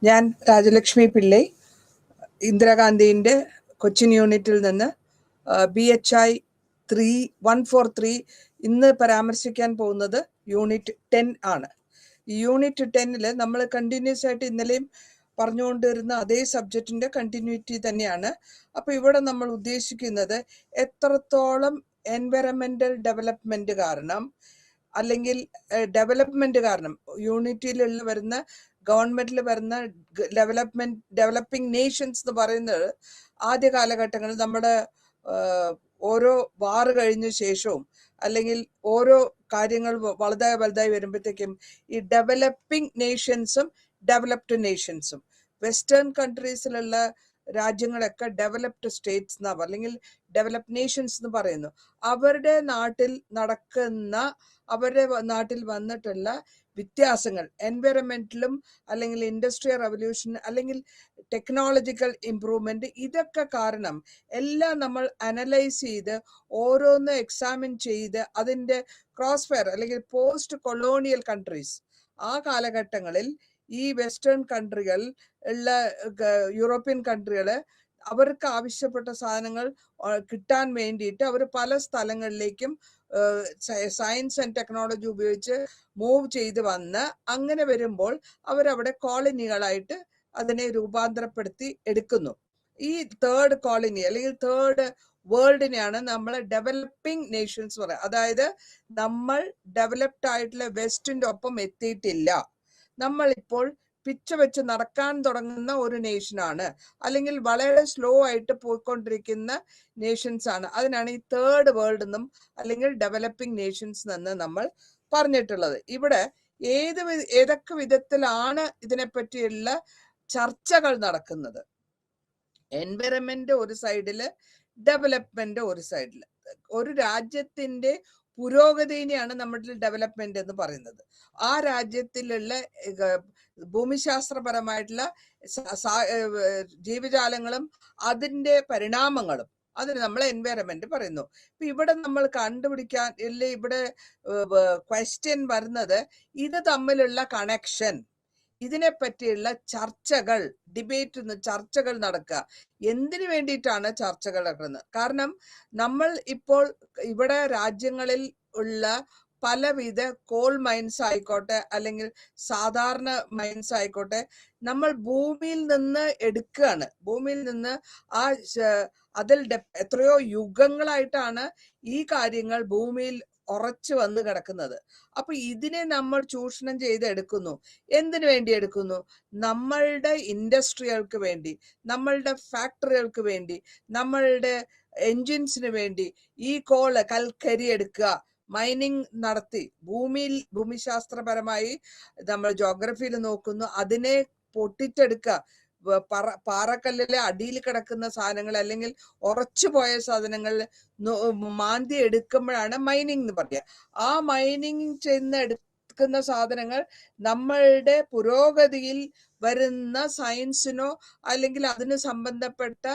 ഞാൻ രാജലക്ഷ്മി പിള്ളൈ, ഇന്ദിരാഗാന്ധിൻ്റെ കൊച്ചിൻ യൂണിറ്റിൽ നിന്ന് BHI 143 ഇന്ന് പരാമർശിക്കാൻ പോകുന്നത് യൂണിറ്റ് 10 ആണ്. ഈ യൂണിറ്റ് 10 നമ്മൾ കണ്ടിന്യൂസ് ആയിട്ട് ഇന്നലെയും പറഞ്ഞുകൊണ്ടിരുന്ന അതേ സബ്ജക്റ്റിന്റെ കണ്ടിന്യൂറ്റി തന്നെയാണ്. അപ്പൊ ഇവിടെ നമ്മൾ ഉദ്ദേശിക്കുന്നത് എത്രത്തോളം എൻവയറമെന്റൽ ഡെവലപ്മെന്റ് കാരണം അല്ലെങ്കിൽ ഡെവലപ്മെന്റ് കാരണം യൂണിറ്റിയിലുള്ള വരുന്ന ഗവൺമെന്റിൽ വരുന്ന ഡെവലപ്പിംഗ് നേഷൻസ് എന്ന് പറയുന്നത് ആദ്യ കാലഘട്ടങ്ങളിൽ നമ്മുടെ ഓരോ വാറ് കഴിഞ്ഞ ശേഷവും അല്ലെങ്കിൽ ഓരോ കാര്യങ്ങൾ വലുതായി വരുമ്പോഴത്തേക്കും ഈ ഡെവലപ്പിംഗ് നേഷൻസും ഡെവലപ്ഡ് നേഷൻസും വെസ്റ്റേൺ കൺട്രീസിലുള്ള രാജ്യങ്ങളൊക്കെ ഡെവലപ്ഡ് സ്റ്റേറ്റ്സ് എന്നാ അല്ലെങ്കിൽ ഡെവലപ്ഡ് നേഷൻസ് എന്ന് പറയുന്നു. അവരുടെ നാട്ടിൽ വന്നിട്ടുള്ള വ്യത്യാസങ്ങൾ എൻവയറമെന്റിലും അല്ലെങ്കിൽ ഇൻഡസ്ട്രിയൽ റവല്യൂഷൻ അല്ലെങ്കിൽ ടെക്നോളജിക്കൽ ഇംപ്രൂവ്മെന്റ് ഇതൊക്കെ കാരണം എല്ലാം നമ്മൾ അനലൈസ് ചെയ്ത് ഓരോന്ന് എക്സാമിൻ ചെയ്ത് അതിൻ്റെ ക്രോസ് ഫയർ അല്ലെങ്കിൽ പോസ്റ്റ് കൊളോണിയൽ കൺട്രീസ് ആ കാലഘട്ടങ്ങളിൽ ഈ വെസ്റ്റേൺ കൺട്രികൾ ഉള്ള യൂറോപ്യൻ കൺട്രികൾ അവർക്ക് ആവശ്യപ്പെട്ട സാധനങ്ങൾ കിട്ടാൻ വേണ്ടിയിട്ട് അവർ പല സ്ഥലങ്ങളിലേക്കും സയൻസ് ആൻഡ് ടെക്നോളജി ഉപയോഗിച്ച് മൂവ് ചെയ്ത് വന്ന് അങ്ങനെ വരുമ്പോൾ അവരവിടെ കോളനികളായിട്ട് അതിനെ രൂപാന്തരപ്പെടുത്തി എടുക്കുന്നു. ഈ തേർഡ് കോളനി അല്ലെങ്കിൽ തേർഡ് വേൾഡിനെയാണ് നമ്മൾ ഡെവലപ്പിംഗ് നേഷൻസ് പറയുക. അതായത് നമ്മൾ ഡെവലപ്ഡ് ആയിട്ടുള്ള വെസ്റ്റിന്റെ ഒപ്പം എത്തിയിട്ടില്ല, നമ്മൾ ഇപ്പോൾ പിച്ച വെച്ച് നടക്കാൻ തുടങ്ങുന്ന ഒരു നേഷനാണ്, അല്ലെങ്കിൽ വളരെ സ്ലോ ആയിട്ട് പോയിക്കൊണ്ടിരിക്കുന്ന നേഷൻസ് ആണ്. അതിനാണ് ഈ തേർഡ് വേൾഡ് എന്നും അല്ലെങ്കിൽ ഡെവലപ്പിംഗ് നേഷൻസ് എന്ന് നമ്മൾ പറഞ്ഞിട്ടുള്ളത്. ഇവിടെ ഏതൊക്കെ വിധത്തിലാണ് ഇതിനെപ്പറ്റിയുള്ള ചർച്ചകൾ നടക്കുന്നത്? എൻവയറമെന്റ് ഒരു സൈഡില്, ഡെവലപ്മെന്റ് ഒരു സൈഡില്. ഒരു രാജ്യത്തിന്റെ പുരോഗതിനെയാണ് നമ്മുടെ ഡെവലപ്മെന്റ് എന്ന് പറയുന്നത്. ആ രാജ്യത്തിലുള്ള ഭൂമിശാസ്ത്രപരമായിട്ടുള്ള ജീവജാലങ്ങളും അതിന്റെ പരിണാമങ്ങളും അതിന് നമ്മൾ എൻവയറമെന്റ് പറയുന്നു. ഇപ്പൊ ഇവിടെ നമ്മൾ കണ്ടുപിടിക്കാൻ ഇവിടെ ക്വസ്റ്റ്യൻ വരുന്നത് ഇത് തമ്മിലുള്ള കണക്ഷൻ, ഇതിനെ പറ്റിയുള്ള ചർച്ചകൾ, ചർച്ചകൾ നടക്കുക. എന്തിനു വേണ്ടിയിട്ടാണ് ചർച്ചകൾ നടക്കുന്നത്? കാരണം നമ്മൾ ഇപ്പോൾ ഇവിടെ രാജ്യങ്ങളിൽ ഉള്ള പലവിധ കോൾ മൈൻസ് ആയിക്കോട്ടെ അല്ലെങ്കിൽ സാധാരണ മൈൻസ് ആയിക്കോട്ടെ, നമ്മൾ ഭൂമിയിൽ നിന്ന് എടുക്കുകയാണ്. ഭൂമിയിൽ നിന്ന് അതിൽ എത്രയോ യുഗങ്ങളായിട്ടാണ് ഈ കാര്യങ്ങൾ ഭൂമിയിൽ ഉറച്ചു വന്ന് കിടക്കുന്നത്. അപ്പൊ ഇതിനെ നമ്മൾ ചൂഷണം ചെയ്ത് എടുക്കുന്നു. എന്തിനു വേണ്ടി എടുക്കുന്നു? നമ്മളുടെ ഇൻഡസ്ട്രികൾക്ക് വേണ്ടി, നമ്മളുടെ ഫാക്ടറികൾക്ക് വേണ്ടി, നമ്മളുടെ എൻജിൻസിന് വേണ്ടി ഈ കൽക്കരി എടുക്കുക, മൈനിങ് നടത്തി ഭൂമിശാസ്ത്രപരമായി നമ്മൾ ജോഗ്രഫിയിൽ നോക്കുന്നു, അതിനെ പൊട്ടിച്ചെടുക്കുക. പാറക്കല്ലിലെ അടിയിൽ കിടക്കുന്ന സാധനങ്ങൾ അല്ലെങ്കിൽ ഉറച്ചുപോയ സാധനങ്ങൾ മാന്തി എടുക്കുമ്പോഴാണ് മൈനിങ് എന്ന് പറയുക. ആ മൈനിങ് ചെന്ന് എടുക്കുന്ന സാധനങ്ങൾ നമ്മളുടെ പുരോഗതിയിൽ വരുന്ന സയൻസിനോ അല്ലെങ്കിൽ അതിന് സംബന്ധപ്പെട്ട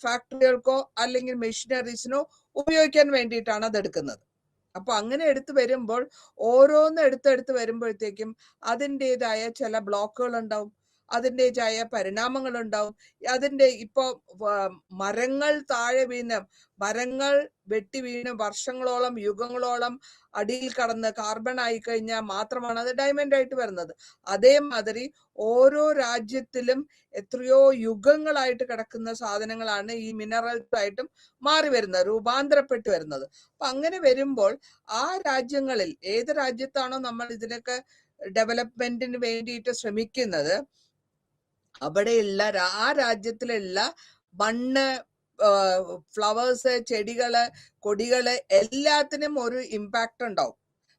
ഫാക്ടറികൾക്കോ അല്ലെങ്കിൽ മെഷീനറീസിനോ ഉപയോഗിക്കാൻ വേണ്ടിയിട്ടാണ് അത് എടുക്കുന്നത്. അപ്പൊ അങ്ങനെ എടുത്തു വരുമ്പോൾ ഓരോന്ന് എടുത്തെടുത്ത് വരുമ്പോഴത്തേക്കും അതിൻ്റെതായ ചില ബ്ലോക്കുകൾ ഉണ്ടാവും, അതിൻ്റെതായ പരിണാമങ്ങൾ ഉണ്ടാവും. അതിൻ്റെ ഇപ്പൊ മരങ്ങൾ താഴെ വീണ്, മരങ്ങൾ വെട്ടി വീണ് വർഷങ്ങളോളം യുഗങ്ങളോളം അടിയിൽ കടന്ന് കാർബൺ ആയി കഴിഞ്ഞാൽ മാത്രമാണ് അത് ഡയമണ്ട് ആയിട്ട് വരുന്നത്. അതേമാതിരി ഓരോ രാജ്യത്തിലും എത്രയോ യുഗങ്ങളായിട്ട് കിടക്കുന്ന സാധനങ്ങളാണ് ഈ മിനറൽസ് ആയിട്ടും മാറി വരുന്നത്, രൂപാന്തരപ്പെട്ട് വരുന്നത്. അപ്പൊ അങ്ങനെ വരുമ്പോൾ ആ രാജ്യങ്ങളിൽ ഏത് രാജ്യത്താണോ നമ്മൾ ഇതിനൊക്കെ ഡെവലപ്മെന്റിന് വേണ്ടിയിട്ട് ശ്രമിക്കുന്നത്, അവിടെയുള്ള ആ രാജ്യത്തിലുള്ള മണ്ണ്, ഫ്ലവേഴ്സ്, ചെടികള്, കൊടികള് എല്ലാത്തിനും ഒരു ഇമ്പാക്റ്റ് ഉണ്ടാവും.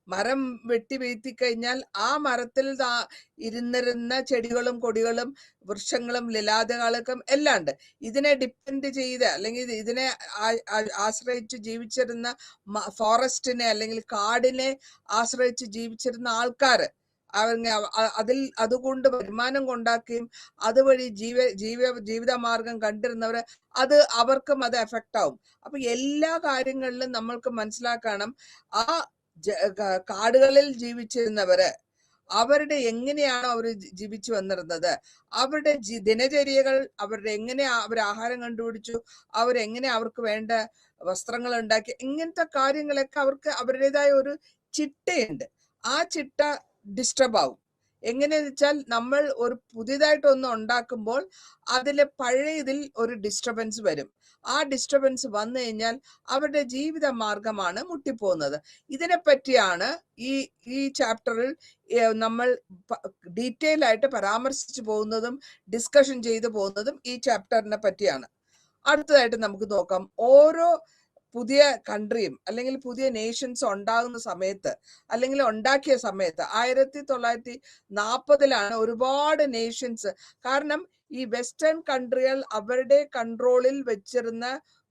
മരം വെട്ടി വീഴ്ത്തി കഴിഞ്ഞാൽ ആ മരത്തിൽ ഇരുന്നിരുന്ന ചെടികളും കൊടികളും വൃക്ഷങ്ങളും ലലാതകളും എല്ലാം ഉണ്ട്. ഇതിനെ ഡിപ്പെൻഡ് ചെയ്ത് അല്ലെങ്കിൽ ഇതിനെ ആശ്രയിച്ച് ജീവിച്ചിരുന്ന ഫോറസ്റ്റിനെ അല്ലെങ്കിൽ കാടിനെ ആശ്രയിച്ച് ജീവിച്ചിരുന്ന ആൾക്കാര് അതുകൊണ്ട് വരുമാനം കൊണ്ടാക്കുകയും അതുവഴി ജീവിതമാർഗം കണ്ടിരുന്നവര് അവർക്കും അത് എഫക്റ്റ് ആവും. അപ്പൊ എല്ലാ കാര്യങ്ങളിലും നമ്മൾക്ക് മനസ്സിലാക്കണം, ആ കാടുകളിൽ ജീവിച്ചിരുന്നവര് അവരുടെ എങ്ങനെയാണോ അവർ ജീവിച്ചു വന്നിരുന്നത്, അവരുടെ ദിനചര്യകൾ, അവരുടെ എങ്ങനെ അവർ ആഹാരം കണ്ടുപിടിച്ചു, അവരെങ്ങനെ അവർക്ക് വേണ്ട വസ്ത്രങ്ങൾ ഉണ്ടാക്കി, ഇങ്ങനത്തെ കാര്യങ്ങളൊക്കെ അവർക്ക് അവരുടേതായ ഒരു ചിട്ടയുണ്ട്. ആ ചിട്ട ഡിസ്റ്റർബ് ആവും. എങ്ങനെയെന്ന് വെച്ചാൽ നമ്മൾ ഒരു പുതിയതായിട്ടൊന്ന് ഉണ്ടാക്കുമ്പോൾ അതിലെ പഴയതിൽ ഒരു ഡിസ്റ്റർബൻസ് വരും. ആ ഡിസ്റ്റർബൻസ് വന്നു കഴിഞ്ഞാൽ അവരുടെ ജീവിത മാർഗമാണ് മുട്ടിപ്പോകുന്നത്. ഇതിനെപ്പറ്റിയാണ് ഈ ചാപ്റ്ററിൽ നമ്മൾ ഡീറ്റെയിൽ ആയിട്ട് പരാമർശിച്ചു പോകുന്നതും ഡിസ്കഷൻ ചെയ്തു പോകുന്നതും ഈ ചാപ്റ്ററിനെ പറ്റിയാണ്. അടുത്തതായിട്ട് നമുക്ക് നോക്കാം, ഓരോ പുതിയ കൺട്രിയും അല്ലെങ്കിൽ പുതിയ നേഷൻസ് ഉണ്ടാകുന്ന സമയത്ത് അല്ലെങ്കിൽ ഉണ്ടാക്കിയ സമയത്ത് 1940 ഒരുപാട് നേഷൻസ്, കാരണം ഈ വെസ്റ്റേൺ കൺട്രികൾ അവരുടെ കൺട്രോളിൽ വെച്ചിരുന്ന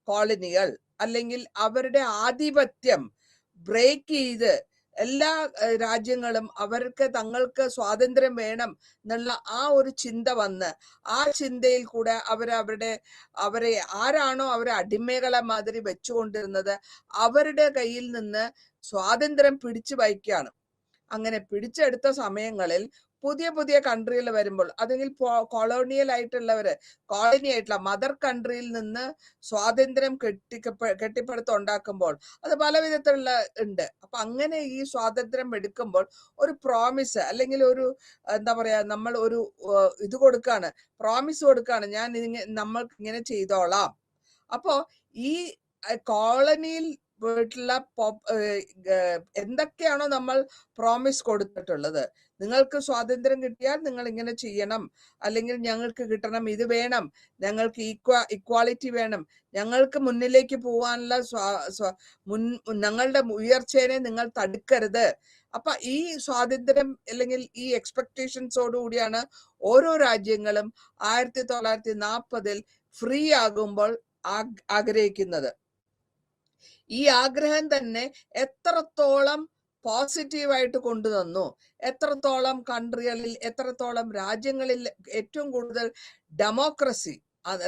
കോളനികൾ അല്ലെങ്കിൽ അവരുടെ ആധിപത്യം ബ്രേക്ക് ചെയ്ത് എല്ലാ രാജ്യങ്ങളും അവർക്ക് തങ്ങൾക്ക് സ്വാതന്ത്ര്യം വേണം എന്നുള്ള ആ ഒരു ചിന്ത വന്ന് ആ ചിന്തയിൽ കൂടെ അവരെ ആരാണോ അവരെ അടിമകളെ മാതിരി വെച്ചുകൊണ്ടിരുന്നത് അവരുടെ കയ്യിൽ നിന്ന് സ്വാതന്ത്ര്യം പിടിച്ചു വയ്ക്കുകയാണ്. അങ്ങനെ പിടിച്ചെടുത്ത സമയങ്ങളിൽ പുതിയ പുതിയ കൺട്രികൾ വരുമ്പോൾ, അല്ലെങ്കിൽ കൊളോണിയൽ ആയിട്ടുള്ളവര്, കോളനി ആയിട്ടുള്ള മദർ കൺട്രിയിൽ നിന്ന് സ്വാതന്ത്ര്യം കെട്ടിപ്പടുത്ത് ഉണ്ടാക്കുമ്പോൾ അത് പല വിധത്തിലുള്ള ഉണ്ട്. അപ്പൊ അങ്ങനെ ഈ സ്വാതന്ത്ര്യം എടുക്കുമ്പോൾ ഒരു പ്രോമിസ് അല്ലെങ്കിൽ ഒരു എന്താ പറയാ, നമ്മൾ ഒരു ഇത് കൊടുക്കാണ്, പ്രോമിസ് കൊടുക്കാണ്, നമ്മൾക്ക് ഇങ്ങനെ ചെയ്തോളാം. അപ്പോ ഈ കോളനിയിൽ വീട്ടിലുള്ള എന്തൊക്കെയാണോ നമ്മൾ പ്രോമിസ് കൊടുത്തിട്ടുള്ളത്, നിങ്ങൾക്ക് സ്വാതന്ത്ര്യം കിട്ടിയാൽ നിങ്ങൾ ഇങ്ങനെ ചെയ്യണം, അല്ലെങ്കിൽ ഞങ്ങൾക്ക് കിട്ടണം, ഇത് വേണം, ഞങ്ങൾക്ക് ഇക്വാളിറ്റി വേണം, ഞങ്ങൾക്ക് മുന്നിലേക്ക് പോകാനുള്ള ഞങ്ങളുടെ ഉയർച്ചയെ നിങ്ങൾ തടുക്കരുത്. അപ്പൊ ഈ സ്വാതന്ത്ര്യം അല്ലെങ്കിൽ ഈ എക്സ്പെക്ടേഷൻസോടുകൂടിയാണ് ഓരോ രാജ്യങ്ങളും 1940 ഫ്രീ ആകുമ്പോൾ ആഗ്രഹിക്കുന്നത്. ഈ ആഗ്രഹം തന്നെ എത്രത്തോളം പോസിറ്റീവായിട്ട് കൊണ്ടുവന്നു, എത്രത്തോളം കൺട്രികളിൽ, എത്രത്തോളം രാജ്യങ്ങളിൽ ഏറ്റവും കൂടുതൽ ഡെമോക്രസി,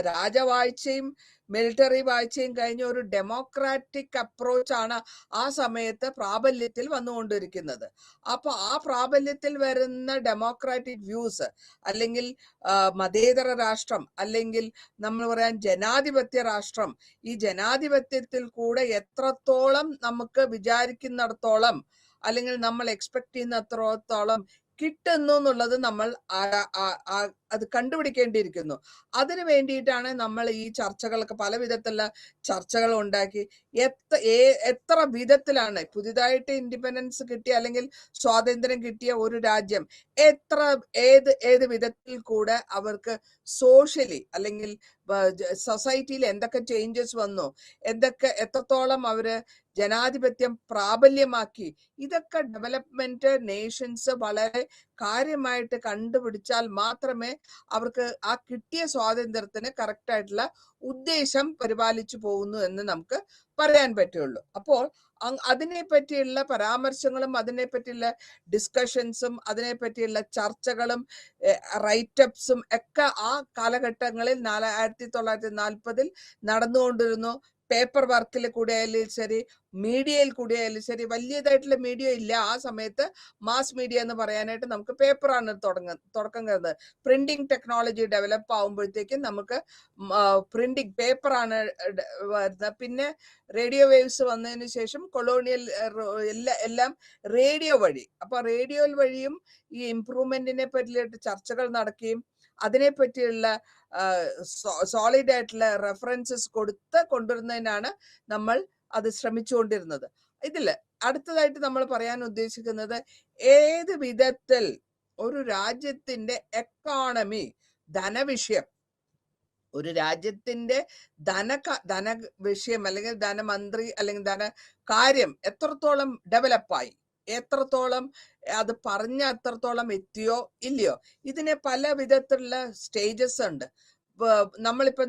രാജവാഴ്ചയും മിലിറ്ററി വാഴ്ചയും കഴിഞ്ഞ ഒരു ഡെമോക്രാറ്റിക് അപ്രോച്ചാണ് ആ സമയത്ത് പ്രാബല്യത്തിൽ വന്നുകൊണ്ടിരിക്കുന്നത്. അപ്പൊ ആ പ്രാബല്യത്തിൽ വരുന്ന ഡെമോക്രാറ്റിക് വ്യൂസ് അല്ലെങ്കിൽ മതേതര രാഷ്ട്രം അല്ലെങ്കിൽ നമ്മൾ പറയാൻ ജനാധിപത്യ രാഷ്ട്രം, ഈ ജനാധിപത്യത്തിൽ കൂടെ എത്രത്തോളം നമുക്ക് വിചാരിക്കുന്നിടത്തോളം അല്ലെങ്കിൽ നമ്മൾ എക്സ്പെക്ട് ചെയ്യുന്നത്രത്തോളം കിട്ടുന്നു എന്നുള്ളത് നമ്മൾ അത് കണ്ടുപിടിക്കേണ്ടിയിരിക്കുന്നു. അതിനു വേണ്ടിയിട്ടാണ് നമ്മൾ ഈ ചർച്ചകളൊക്കെ, പല വിധത്തിലുള്ള ചർച്ചകൾ ഉണ്ടാക്കി എത്ര വിധത്തിലാണ് പുതിയതായിട്ട് ഇൻഡിപെൻഡൻസ് കിട്ടിയ അല്ലെങ്കിൽ സ്വാതന്ത്ര്യം കിട്ടിയ ഒരു രാജ്യം ഏത് വിധത്തിൽ കൂടെ അവർക്ക് സോഷ്യലി അല്ലെങ്കിൽ സൊസൈറ്റിയിൽ എന്തൊക്കെ ചേഞ്ചസ് വന്നു, എത്രത്തോളം അവര് ജനാധിപത്യം പ്രാബല്യമാക്കി, ഇതൊക്കെ ഡെവലപ്മെന്റ് നേഷൻസ് വളരെ കാര്യമായിട്ട് കണ്ടുപിടിച്ചാൽ മാത്രമേ അവർക്ക് ആ കിട്ടിയ സ്വാതന്ത്ര്യത്തിന് കറക്റ്റ് ആയിട്ടുള്ള ഉദ്ദേശം പരിപാലിച്ചു പോകുന്നു എന്ന് നമുക്ക് പറയാൻ പറ്റുള്ളൂ. അപ്പോൾ അതിനെ പറ്റിയുള്ള പരാമർശങ്ങളും അതിനെ പറ്റിയുള്ള ഡിസ്കഷൻസും അതിനെ പറ്റിയുള്ള ചർച്ചകളും റൈറ്റപ്സും ഒക്കെ ആ കാലഘട്ടങ്ങളിൽ 1940 നടന്നുകൊണ്ടിരുന്നു. പേപ്പർ വർക്കിൽ കൂടെ ആയാലും ശരി, മീഡിയയിൽ കൂടെ ആയാലും ശരി. വലിയതായിട്ടുള്ള മീഡിയ ഇല്ല ആ സമയത്ത്. മാസ് മീഡിയ എന്ന് പറയാനായിട്ട് നമുക്ക് പേപ്പറാണ് തുടക്കം കരുത്. പ്രിന്റിംഗ് ടെക്നോളജി ഡെവലപ്പ് ആകുമ്പോഴത്തേക്കും നമുക്ക് പ്രിന്റിംഗ് പേപ്പറാണ് വരുന്നത്. പിന്നെ റേഡിയോ വേവ്സ് വന്നതിന് ശേഷം കൊളോണിയൽ എല്ലാം റേഡിയോ വഴി. അപ്പൊ റേഡിയോ വഴിയും ഈ ഇംപ്രൂവ്മെന്റിനെ പറ്റിയിട്ട് ചർച്ചകൾ നടക്കുകയും അതിനെ പറ്റിയുള്ള സോളിഡ് ആയിട്ടുള്ള റെഫറൻസസ് കൊണ്ടുവരുന്നതിനാണ് നമ്മൾ അത് ശ്രമിച്ചുകൊണ്ടിരുന്നത്. ഇതില് അടുത്തതായിട്ട് നമ്മൾ പറയാൻ ഉദ്ദേശിക്കുന്നത്, ഏത് വിധത്തിൽ ഒരു രാജ്യത്തിന്റെ എക്കോണമി, ധനവിഷയം, ഒരു രാജ്യത്തിന്റെ ധന വിഷയം അല്ലെങ്കിൽ ധനമന്ത്രി അല്ലെങ്കിൽ ധനകാര്യം എത്രത്തോളം ഡെവലപ്പായി, എത്രത്തോളം അത് പറഞ്ഞ എത്രത്തോളം എത്തിയോ ഇല്ലയോ, ഇതിനെ പല വിധത്തിലുള്ള സ്റ്റേജസ് ഉണ്ട്. നമ്മളിപ്പോ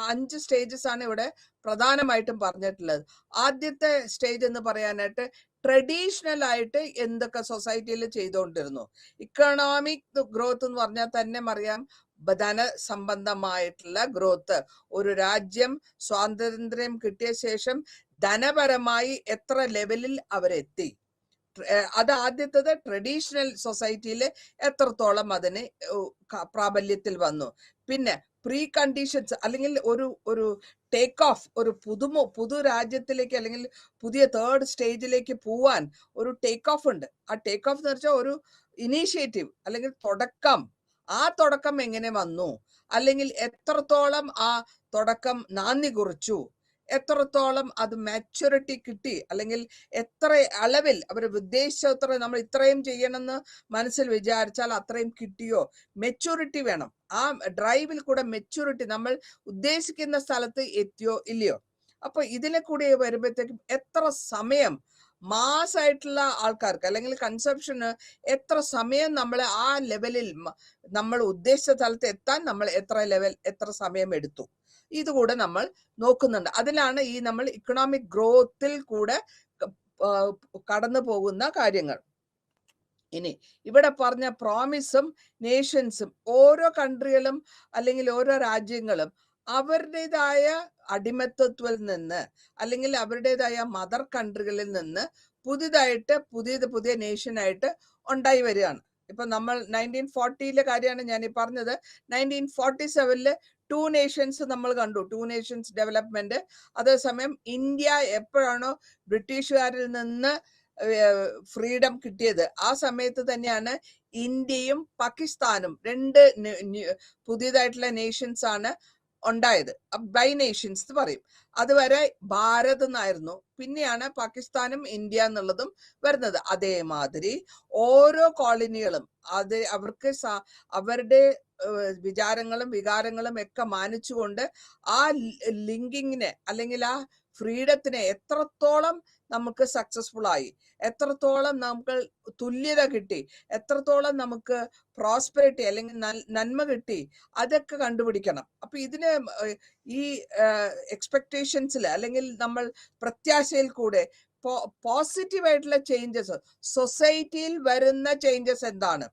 5 സ്റ്റേജസ് ആണ് ഇവിടെ പ്രധാനമായിട്ടും പറഞ്ഞിട്ടുള്ളത്. ആദ്യത്തെ സ്റ്റേജ് എന്ന് പറയാനായിട്ട് ട്രഡീഷണൽ ആയിട്ട് എന്തൊക്കെ സൊസൈറ്റിയിൽ ചെയ്തുകൊണ്ടിരുന്നു. ഇക്കണോമിക് ഗ്രോത്ത് എന്ന് പറഞ്ഞാൽ തന്നെ അറിയാം, ധന സംബന്ധമായിട്ടുള്ള ഗ്രോത്ത്. ഒരു രാജ്യം സ്വാതന്ത്ര്യം കിട്ടിയ ശേഷം ധനപരമായി എത്ര ലെവലിൽ അവരെത്തി, അത് ആദ്യത്തത് ട്രഡീഷണൽ സൊസൈറ്റിയിൽ എത്രത്തോളം അതിന് പ്രാബല്യത്തിൽ വന്നു. പിന്നെ പ്രീ കണ്ടീഷൻസ് അല്ലെങ്കിൽ ഒരു ടേക്ക് ഓഫ്, ഒരു പുതു രാജ്യത്തിലേക്ക് അല്ലെങ്കിൽ പുതിയ തേർഡ് സ്റ്റേജിലേക്ക് പോവാൻ ഒരു ടേക്ക് ഓഫ് ഉണ്ട്. ആ ടേക്ക് ഓഫ് എന്ന് വെച്ചാൽ ഒരു ഇനീഷ്യേറ്റീവ് അല്ലെങ്കിൽ തുടക്കം. ആ തുടക്കം എങ്ങനെ വന്നു, അല്ലെങ്കിൽ എത്രത്തോളം ആ തുടക്കം നാന്ദി കുറിച്ചു, എത്രത്തോളം അത് മാച്യൂരിറ്റി കിട്ടി, അല്ലെങ്കിൽ എത്ര അളവിൽ അവർ ഉദ്ദേശിച്ചത്ര നമ്മൾ ഇത്രയും ചെയ്യണമെന്ന് മനസ്സിൽ വിചാരിച്ചാൽ അത്രയും കിട്ടിയോ, മെച്യൂരിറ്റി വേണം. ആ ഡ്രൈവിൽ കൂടെ മെച്യൂരിറ്റി, നമ്മൾ ഉദ്ദേശിക്കുന്ന സ്ഥലത്ത് എത്തിയോ ഇല്ലയോ. അപ്പൊ ഇതിനെ കൂടി വരുമ്പോഴത്തേക്കും എത്ര സമയം മാസായിട്ടുള്ള ആൾക്കാർക്ക് അല്ലെങ്കിൽ കൺസെപ്ഷന് എത്ര സമയം നമ്മൾ ആ ലെവലിൽ നമ്മൾ ഉദ്ദേശിച്ച സ്ഥലത്ത് എത്താൻ നമ്മൾ എത്ര സമയം എടുത്തു, ഇതുകൂടെ നമ്മൾ നോക്കുന്നുണ്ട്. അതിലാണ് ഈ നമ്മൾ ഇക്കണോമിക് ഗ്രോത്തിൽ കൂടെ കടന്നു പോകുന്ന കാര്യങ്ങൾ. ഇനി ഇവിടെ പറഞ്ഞ പ്രോമിസും നേഷൻസും, ഓരോ കൺട്രികളും അല്ലെങ്കിൽ ഓരോ രാജ്യങ്ങളും അവരുടേതായ അടിമത്തത്തിൽ നിന്ന് അല്ലെങ്കിൽ അവരുടേതായ മദർ കൺട്രികളിൽ നിന്ന് പുതിയ നേഷനായിട്ട് ഉണ്ടായി വരികയാണ്. ഇപ്പൊ നമ്മൾ 1940 കാര്യമാണ് ഞാൻ ഈ പറഞ്ഞത്. 1947 2 നേഷൻസ് നമ്മൾ കണ്ടു, 2 നേഷൻസ് ഡെവലപ്മെന്റ്. അതേസമയം ഇന്ത്യ എപ്പോഴാണോ ബ്രിട്ടീഷുകാരിൽ നിന്ന് ഫ്രീഡം കിട്ടിയത് ആ സമയത്ത് തന്നെയാണ് ഇന്ത്യയും പാകിസ്ഥാനും 2 പുതിയതായിട്ടുള്ള നേഷൻസ് ആണ് ഉണ്ടായത്. ബൈ നേഷൻസ് എന്ന് പറയും. അതുവരെ ഭാരത് എന്നായിരുന്നു, പിന്നെയാണ് പാകിസ്ഥാനും ഇന്ത്യ എന്നുള്ളതും വരുന്നത്. അതേമാതിരി ഓരോ കോളനികളും അവർക്ക് അവരുടെ വിചാരങ്ങളും വികാരങ്ങളും ഒക്കെ മാനിച്ചുകൊണ്ട് ആ ലിങ്കിങ്ങിനെ അല്ലെങ്കിൽ ആ ഫ്രീഡത്തിനെ എത്രത്തോളം നമുക്ക് സക്സസ്ഫുൾ ആയി, എത്രത്തോളം നമുക്ക് തുല്യത കിട്ടി, എത്രത്തോളം നമുക്ക് പ്രോസ്പെരിറ്റി അല്ലെങ്കിൽ നന്മ കിട്ടി, അതൊക്കെ കണ്ടുപിടിക്കണം. അപ്പൊ ഇതിന് ഈ എക്സ്പെക്ടേഷൻസിൽ അല്ലെങ്കിൽ നമ്മൾ പ്രത്യാശയിൽ കൂടെ പോസിറ്റീവ് ആയിട്ടുള്ള ചേഞ്ചസ്, സൊസൈറ്റിയിൽ വരുന്ന ചേഞ്ചസ് എന്താണ്,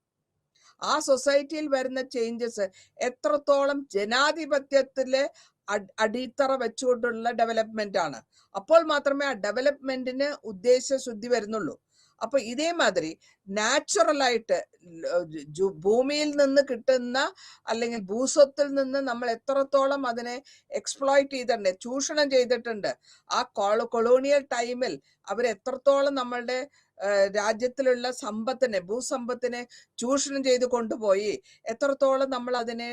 ആ സൊസൈറ്റിയിൽ വരുന്ന ചേഞ്ചസ് എത്രത്തോളം ജനാധിപത്യത്തിലെ അടിത്തറ വെച്ചുകൊണ്ടുള്ള ഡെവലപ്മെന്റ് ആണ്. അപ്പോൾ മാത്രമേ ആ ഡെവലപ്മെന്റിന് ഉദ്ദേശശുദ്ധി വരുന്നുള്ളൂ. അപ്പൊ ഇതേമാതിരി നാച്ചുറലായിട്ട് ഭൂമിയിൽ നിന്ന് കിട്ടുന്ന അല്ലെങ്കിൽ ഭൂസ്വത്തിൽ നിന്ന് നമ്മൾ എത്രത്തോളം അതിനെ എക്സ്പ്ലോയിറ്റ് ചെയ്തിട്ടുണ്ട്, ചൂഷണം ചെയ്തിട്ടുണ്ട്. ആ കൊളോണിയൽ ടൈമിൽ അവർ എത്രത്തോളം നമ്മളുടെ രാജ്യത്തിലുള്ള ഭൂസമ്പത്തിനെ ചൂഷണം ചെയ്ത് കൊണ്ടുപോയി, എത്രത്തോളം നമ്മൾ അതിനെ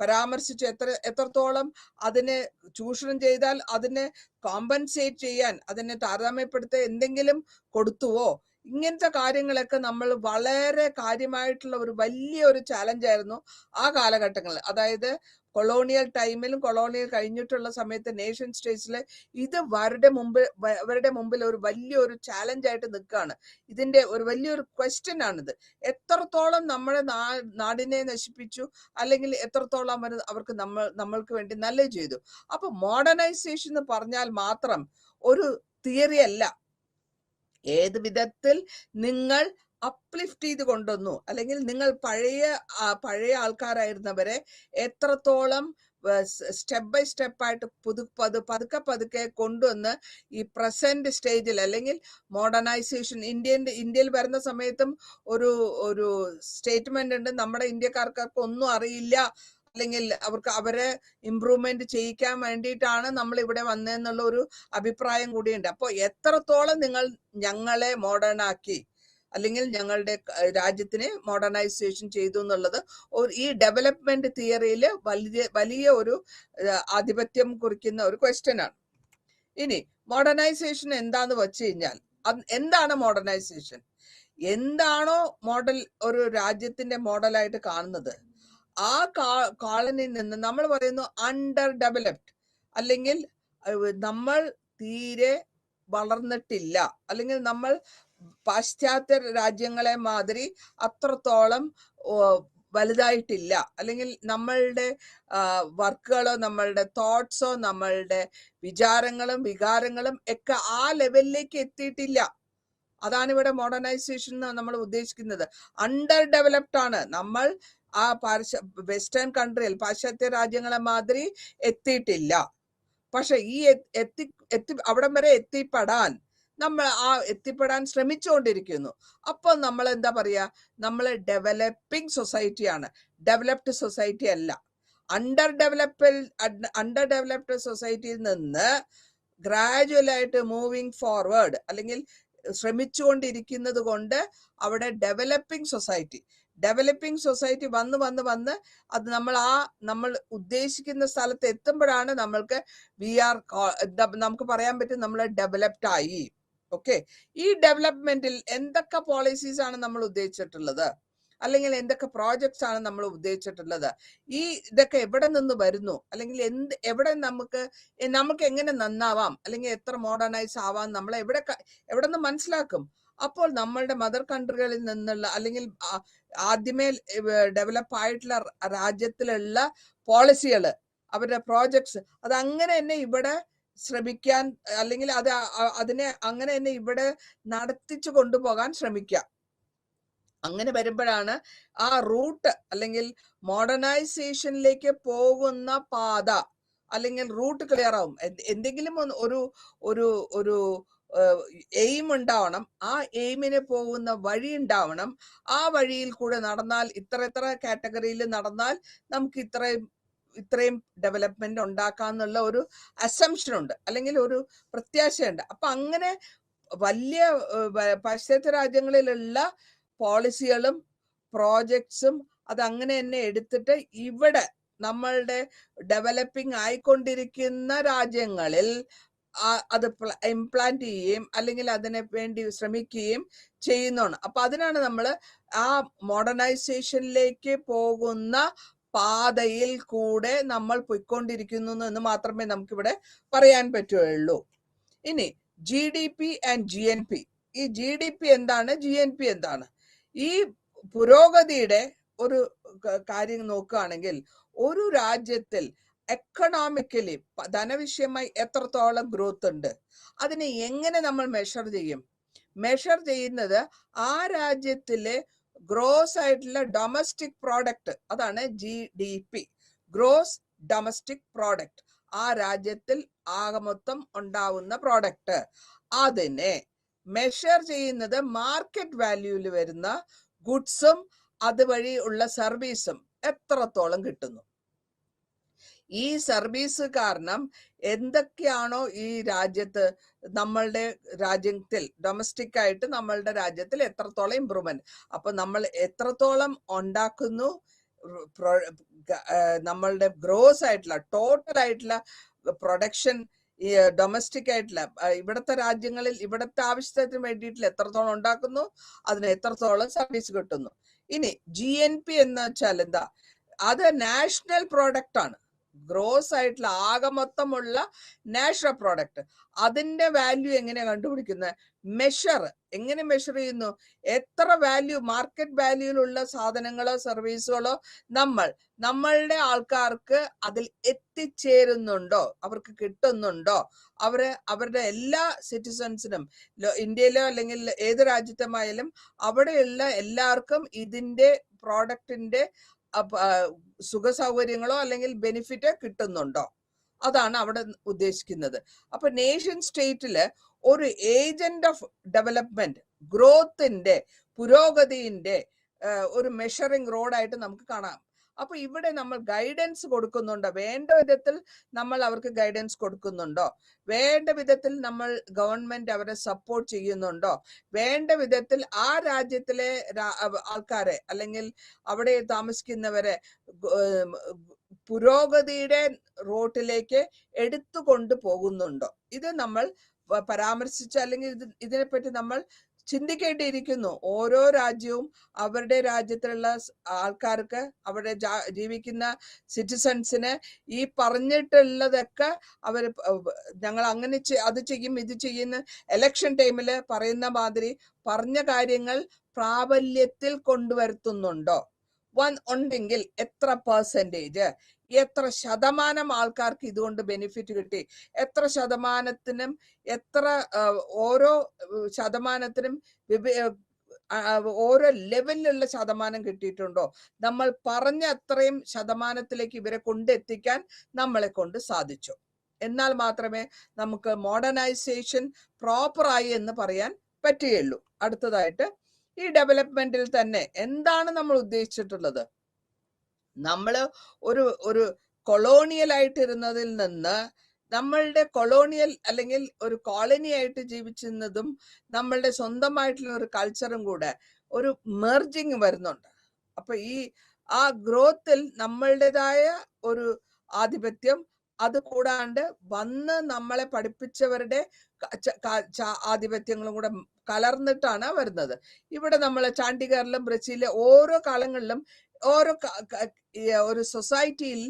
പരാമർശിച്ചു, എത്രത്തോളം അതിനെ ചൂഷണം ചെയ്താൽ അതിനെ കോമ്പൻസേറ്റ് ചെയ്യാൻ, അതിനെ താരതമ്യപ്പെടുത്ത എന്തെങ്കിലും കൊടുത്തുവോ, ഇങ്ങനത്തെ കാര്യങ്ങളൊക്കെ നമ്മൾ വളരെ കാര്യമായിട്ടുള്ള ഒരു വലിയൊരു ചാലഞ്ചായിരുന്നു ആ കാലഘട്ടങ്ങളിൽ. അതായത് കൊളോണിയൽ ടൈമിലും കൊളോണിയൽ കഴിഞ്ഞിട്ടുള്ള സമയത്ത് നേഷൻ സ്റ്റേറ്റ്സിലെ ഇത് അവരുടെ മുമ്പിൽ ഒരു വലിയൊരു ചാലഞ്ചായിട്ട് നിൽക്കുകയാണ്. ഇതിന്റെ ഒരു വലിയൊരു ക്വസ്റ്റ്യൻ ആണിത്. എത്രത്തോളം നമ്മുടെ നാടിനെ നശിപ്പിച്ചു, അല്ലെങ്കിൽ എത്രത്തോളം അവർക്ക് നമ്മൾക്ക് വേണ്ടി നല്ലത് ചെയ്തു. അപ്പൊ മോഡേണൈസേഷൻ എന്ന് പറഞ്ഞാൽ മാത്രം ഒരു തിയറി അല്ല. ഏത് വിധത്തിൽ നിങ്ങൾ അപ്ലിഫ്റ്റ് ചെയ്ത് കൊണ്ടുവന്നു, അല്ലെങ്കിൽ നിങ്ങൾ പഴയ ആൾക്കാരായിരുന്നവരെ എത്രത്തോളം സ്റ്റെപ്പ് ബൈ സ്റ്റെപ്പായിട്ട് പതുക്കെ കൊണ്ടുവന്ന് ഈ പ്രസന്റ് സ്റ്റേജിൽ അല്ലെങ്കിൽ മോഡേണൈസേഷൻ ഇന്ത്യയിൽ വരുന്ന സമയത്തും ഒരു സ്റ്റേറ്റ്മെന്റ് ഉണ്ട്, നമ്മുടെ ഇന്ത്യക്കാർക്ക് ഒന്നും അറിയില്ല, അല്ലെങ്കിൽ അവരെ ഇംപ്രൂവ്മെന്റ് ചെയ്യിക്കാൻ വേണ്ടിയിട്ടാണ് നമ്മൾ ഇവിടെ വന്നതെന്നുള്ള ഒരു അഭിപ്രായം കൂടിയുണ്ട്. അപ്പോൾ എത്രത്തോളം നിങ്ങൾ ഞങ്ങളെ മോഡേൺ ആക്കി അല്ലെങ്കിൽ ഞങ്ങളുടെ രാജ്യത്തിനെ മോഡേണൈസേഷൻ ചെയ്തു എന്നുള്ളത് ഈ ഡെവലപ്മെന്റ് തിയറിയിൽ വലിയ ഒരു ആധിപത്യം കുറിക്കുന്ന ഒരു ക്വസ്റ്റ്യൻ ആണ്. ഇനി മോഡേണൈസേഷൻ എന്താന്ന് വെച്ച് കഴിഞ്ഞാൽ, എന്താണ് മോഡേണൈസേഷൻ? എന്താണോ ഒരു രാജ്യത്തിന്റെ മോഡലായിട്ട് കാണുന്നത്, ആ കോളനിയിൽ നിന്ന് നമ്മൾ പറയുന്നു അണ്ടർ ഡെവലപ്ഡ്, അല്ലെങ്കിൽ നമ്മൾ തീരെ വളർന്നിട്ടില്ല, അല്ലെങ്കിൽ നമ്മൾ പാശ്ചാത്യ രാജ്യങ്ങളെ മാതിരി അത്രത്തോളം വലുതായിട്ടില്ല, അല്ലെങ്കിൽ നമ്മളുടെ വർക്കുകളോ നമ്മളുടെ തോട്ട്സോ നമ്മളുടെ വികാരങ്ങളും ഒക്കെ ആ ലെവലിലേക്ക് എത്തിയിട്ടില്ല. അതാണ് ഇവിടെ മോഡേണൈസേഷൻ നമ്മൾ ഉദ്ദേശിക്കുന്നത്. അണ്ടർ ഡെവലപ്ഡ് ആണ് നമ്മൾ. ആ വെസ്റ്റേൺ കൺട്രിയിൽ പാശ്ചാത്യ രാജ്യങ്ങളെ മാതിരി എത്തിയിട്ടില്ല. പക്ഷെ ഈ അവിടം വരെ എത്തിപ്പെടാൻ നമ്മൾ എത്തിപ്പെടാൻ ശ്രമിച്ചുകൊണ്ടിരിക്കുന്നു. അപ്പോൾ നമ്മൾ എന്താ പറയാ, നമ്മൾ ഡെവലപ്പിംഗ് സൊസൈറ്റിയാണ്, ഡെവലപ്ഡ് സൊസൈറ്റി അല്ല. അണ്ടർ ഡെവലപ്ഡ് സൊസൈറ്റിയിൽ നിന്ന് ഗ്രാജുവലായിട്ട് മൂവിങ് ഫോർവേഡ് അല്ലെങ്കിൽ ശ്രമിച്ചുകൊണ്ടിരിക്കുന്നത് കൊണ്ട് അവിടെ ഡെവലപ്പിംഗ് സൊസൈറ്റി വന്ന് അത് നമ്മൾ ഉദ്ദേശിക്കുന്ന സ്ഥലത്ത് എത്തുമ്പോഴാണ് നമ്മൾക്ക് നമുക്ക് പറയാൻ പറ്റും നമ്മൾ ഡെവലപ്ഡ് ആയി. ഓക്കെ, ഈ ഡെവലപ്മെന്റിൽ എന്തൊക്കെ പോളിസീസ് ആണ് നമ്മൾ ഉദ്ദേശിച്ചിട്ടുള്ളത്, അല്ലെങ്കിൽ എന്തൊക്കെ പ്രോജക്ട്സ് ആണ് നമ്മൾ ഉദ്ദേശിച്ചിട്ടുള്ളത്, ഇതൊക്കെ എവിടെ നിന്ന് വരുന്നു, അല്ലെങ്കിൽ എവിടെ നമുക്ക് എങ്ങനെ നന്നാവാം, അല്ലെങ്കിൽ എത്ര മോഡേണൈസ് ആവാം, നമ്മൾ എവിടെ നിന്ന് മനസ്സിലാക്കും. അപ്പോൾ നമ്മളുടെ മദർ കൺട്രികളിൽ നിന്നുള്ള അല്ലെങ്കിൽ ആദ്യമേ ഡെവലപ്പ് ആയിട്ടുള്ള രാജ്യത്തിലുള്ള പോളിസികൾ, അവരുടെ പ്രോജക്ട്സ് അത് അങ്ങനെ തന്നെ ഇവിടെ ശ്രമിക്കാൻ, അല്ലെങ്കിൽ അതിനെ അങ്ങനെ തന്നെ ഇവിടെ നടത്തിച്ചു കൊണ്ടുപോകാൻ ശ്രമിക്കുക. അങ്ങനെ വരുമ്പോഴാണ് ആ റൂട്ട് അല്ലെങ്കിൽ മോഡേണൈസേഷനിലേക്ക് പോകുന്ന പാത അല്ലെങ്കിൽ റൂട്ട് ക്ലിയർ ആവും. എന്തെങ്കിലും ഒരു എയിം ഉണ്ടാവണം, ആ എയിമിന് പോകുന്ന വഴി ഉണ്ടാവണം. ആ വഴിയിൽ കൂടെ നടന്നാൽ ഇത്ര കാറ്റഗറിയിൽ നടന്നാൽ നമുക്ക് ഇത്രയും ഡെവലപ്മെന്റ് ഉണ്ടാക്കാന്നുള്ള ഒരു അസംഷൻ ഉണ്ട്, അല്ലെങ്കിൽ ഒരു പ്രത്യാശയുണ്ട്. അപ്പൊ അങ്ങനെ വലിയ പാശ്ചാത്യ രാജ്യങ്ങളിലുള്ള പോളിസികളും പ്രോജക്ട്സും അതങ്ങനെ തന്നെ എടുത്തിട്ട് ഇവിടെ നമ്മളുടെ ഡെവലപ്പിംഗ് ആയിക്കൊണ്ടിരിക്കുന്ന രാജ്യങ്ങളിൽ അത് ഇംപ്ലാന്റ് ചെയ്യുകയും അല്ലെങ്കിൽ അതിനെ വേണ്ടി ശ്രമിക്കുകയും ചെയ്യുന്നതാണ്. അപ്പൊ അതിനാണ് നമ്മൾ ആ മോഡേണൈസേഷനിലേക്ക് പോകുന്ന പാതയിൽ കൂടെ നമ്മൾ പോയിക്കൊണ്ടിരിക്കുന്നു എന്ന് മാത്രമേ നമുക്കിവിടെ പറയാൻ പറ്റുകയുള്ളൂ. ഇനി GDP ആൻഡ് GNP. ഈ GDP എന്താണ്, GNP എന്താണ്? ഈ പുരോഗതിയുടെ ഒരു കാര്യം നോക്കുകയാണെങ്കിൽ ഒരു രാജ്യത്തിൽ എക്കണോമിക്കലി ധനവിഷയമായി എത്രത്തോളം ഗ്രോത്ത് ഉണ്ട്, അതിനെ എങ്ങനെ നമ്മൾ മെഷർ ചെയ്യും? മെഷർ ചെയ്യുന്നത് ആ രാജ്യത്തിലെ ഗ്രോസ് ആയിട്ടുള്ള ഡൊമസ്റ്റിക് പ്രോഡക്റ്റ്, അതാണ് GDP, ഗ്രോസ് ഡൊമസ്റ്റിക് പ്രോഡക്റ്റ്. ആ രാജ്യത്തിൽ ആകെ മൊത്തം ഉണ്ടാവുന്ന പ്രോഡക്റ്റ്, അതിനെ മെഷർ ചെയ്യുന്നത് മാർക്കറ്റ് വാല്യൂവിൽ വരുന്ന ഗുഡ്സും അതുവഴി ഉള്ള സർവീസും എത്രത്തോളം കിട്ടുന്നു. ഈ സർവീസ് കാരണം എന്തൊക്കെയാണോ ഈ രാജ്യത്ത് നമ്മളുടെ രാജ്യത്തിൽ ഡൊമസ്റ്റിക് ആയിട്ട് നമ്മളുടെ രാജ്യത്തിൽ എത്രത്തോളം ഇമ്പ്രൂവ്മെന്റ്, അപ്പൊ നമ്മൾ എത്രത്തോളം ഉണ്ടാക്കുന്നു, നമ്മളുടെ ഗ്രോസ് ആയിട്ടുള്ള ടോട്ടൽ ആയിട്ടുള്ള പ്രൊഡക്ഷൻ ഡൊമസ്റ്റിക് ആയിട്ടുള്ള ഇവിടുത്തെ രാജ്യങ്ങളിൽ ഇവിടുത്തെ ആവശ്യത്തിന് വേണ്ടിയിട്ട് എത്രത്തോളം ഉണ്ടാക്കുന്നു, അതിന് എത്രത്തോളം സർവീസ് കിട്ടുന്നു. ഇനി GNP എന്ന് വെച്ചാൽ എന്താ? അത് നാഷണൽ പ്രോഡക്റ്റ് ആണ്, ഗ്രോസ് ആയിട്ടുള്ള ആകെ മൊത്തമുള്ള നാഷണൽ പ്രോഡക്റ്റ്. അതിന്റെ വാല്യൂ എങ്ങനെ കണ്ടുപിടിക്കുന്നത്? എങ്ങനെ മെഷർ ചെയ്യുന്നു? എത്ര വാല്യൂ, മാർക്കറ്റ് വാല്യൂയിലുള്ള സാധനങ്ങളോ സർവീസുകളോ നമ്മളുടെ ആൾക്കാർക്ക് അതിൽ എത്തിച്ചേരുന്നുണ്ടോ, അവർക്ക് കിട്ടുന്നുണ്ടോ, അവരുടെ എല്ലാ സിറ്റിസൺസിനും, ഇന്ത്യയിലോ അല്ലെങ്കിൽ ഏത് രാജ്യത്തുമായാലും അവിടെയുള്ള എല്ലാവർക്കും ഇതിന്റെ പ്രോഡക്റ്റിന്റെ സുഖ സൗകര്യങ്ങളോ അല്ലെങ്കിൽ ബെനിഫിറ്റ് കിട്ടുന്നുണ്ടോ, അതാണ് അവിടെ ഉദ്ദേശിക്കുന്നത്. അപ്പൊ നേഷൻ സ്റ്റേറ്റില് ഒരു ഏജന്റ് ഓഫ് ഡെവലപ്മെന്റ്, ഗ്രോത്തിന്റെ, പുരോഗതിന്റെ ഒരു മെഷറിംഗ് റോഡായിട്ട് നമുക്ക് കാണാം. അപ്പൊ ഇവിടെ നമ്മൾ ഗൈഡൻസ് കൊടുക്കുന്നുണ്ടോ? വേണ്ട വിധത്തിൽ നമ്മൾ അവർക്ക് ഗൈഡൻസ് കൊടുക്കുന്നുണ്ടോ? വേണ്ട വിധത്തിൽ നമ്മൾ ഗവൺമെന്റ് അവരെ സപ്പോർട്ട് ചെയ്യുന്നുണ്ടോ? വേണ്ട വിധത്തിൽ ആ രാജ്യത്തിലെ ആൾക്കാരെ അല്ലെങ്കിൽ അവിടെ താമസിക്കുന്നവരെ പുരോഗതിയുടെ റോട്ടിലേക്ക് എടുത്തു കൊണ്ടു പോകുന്നുണ്ടോ? ഇത് നമ്മൾ പരാമർശിച്ച അല്ലെങ്കിൽ ഇതിനെപ്പറ്റി നമ്മൾ ചിന്തിക്കേണ്ടിയിരിക്കുന്നു. ഓരോ രാജ്യവും അവരുടെ രാജ്യത്തിലുള്ള ആൾക്കാർക്ക്, അവിടെ ജീവിക്കുന്ന സിറ്റിസൺസിന് ഈ പറഞ്ഞിട്ടുള്ളതൊക്കെ അവർ ഞങ്ങൾ അങ്ങനെ അത് ചെയ്യും ഇത് ചെയ്യുന്ന ഇലക്ഷൻ ടൈമില് പറയുന്ന മാതിരി പറഞ്ഞ കാര്യങ്ങൾ പ്രാബല്യത്തിൽ കൊണ്ടുവരുത്തുന്നുണ്ടോ? ഉണ്ടെങ്കിൽ എത്ര പെർസെൻറ്റേജ്, എത്ര ശതമാനം ആൾക്കാർക്ക് ഇതുകൊണ്ട് ബെനിഫിറ്റ് കിട്ടി, എത്ര ശതമാനത്തിനും ഓരോ ശതമാനത്തിനും ഓരോ ലെവലിലുള്ള ശതമാനം കിട്ടിയിട്ടുണ്ടോ? നമ്മൾ പറഞ്ഞ അത്രയും ശതമാനത്തിലേക്ക് ഇവരെ കൊണ്ടെത്തിക്കാൻ നമ്മളെ കൊണ്ട് സാധിച്ചു എന്നാൽ മാത്രമേ നമുക്ക് മോഡേണൈസേഷൻ പ്രോപ്പറായി എന്ന് പറയാൻ പറ്റുകയുള്ളൂ. അടുത്തതായിട്ട് ഈ ഡെവലപ്മെന്റിൽ തന്നെ എന്താണ് നമ്മൾ ഉദ്ദേശിച്ചിട്ടുള്ളത്? നമ്മൾ ഒരു ഒരു കൊളോണിയൽ ആയിട്ടിരുന്നതിൽ നിന്ന് നമ്മളുടെ കൊളോണിയൽ അല്ലെങ്കിൽ ഒരു കോളനി ആയിട്ട് ജീവിച്ചിരുന്നതും നമ്മളുടെ സ്വന്തമായിട്ടുള്ള ഒരു കൾച്ചറും കൂടെ ഒരു മെർജിങ് വരുന്നുണ്ട്. അപ്പൊ ആ ഗ്രോത്തിൽ നമ്മളുടേതായ ഒരു ആധിപത്യം, അത് കൂടാണ്ട് വന്ന് നമ്മളെ പഠിപ്പിച്ചവരുടെ ആധിപത്യങ്ങളും കൂടെ കലർന്നിട്ടാണ് വരുന്നത്. ഇവിടെ നമ്മൾ ചണ്ഡീഗറിലും ബ്രസീലിലെ ഓരോ കാലങ്ങളിലും ഓരോ ഒരു സൊസൈറ്റിയിൽ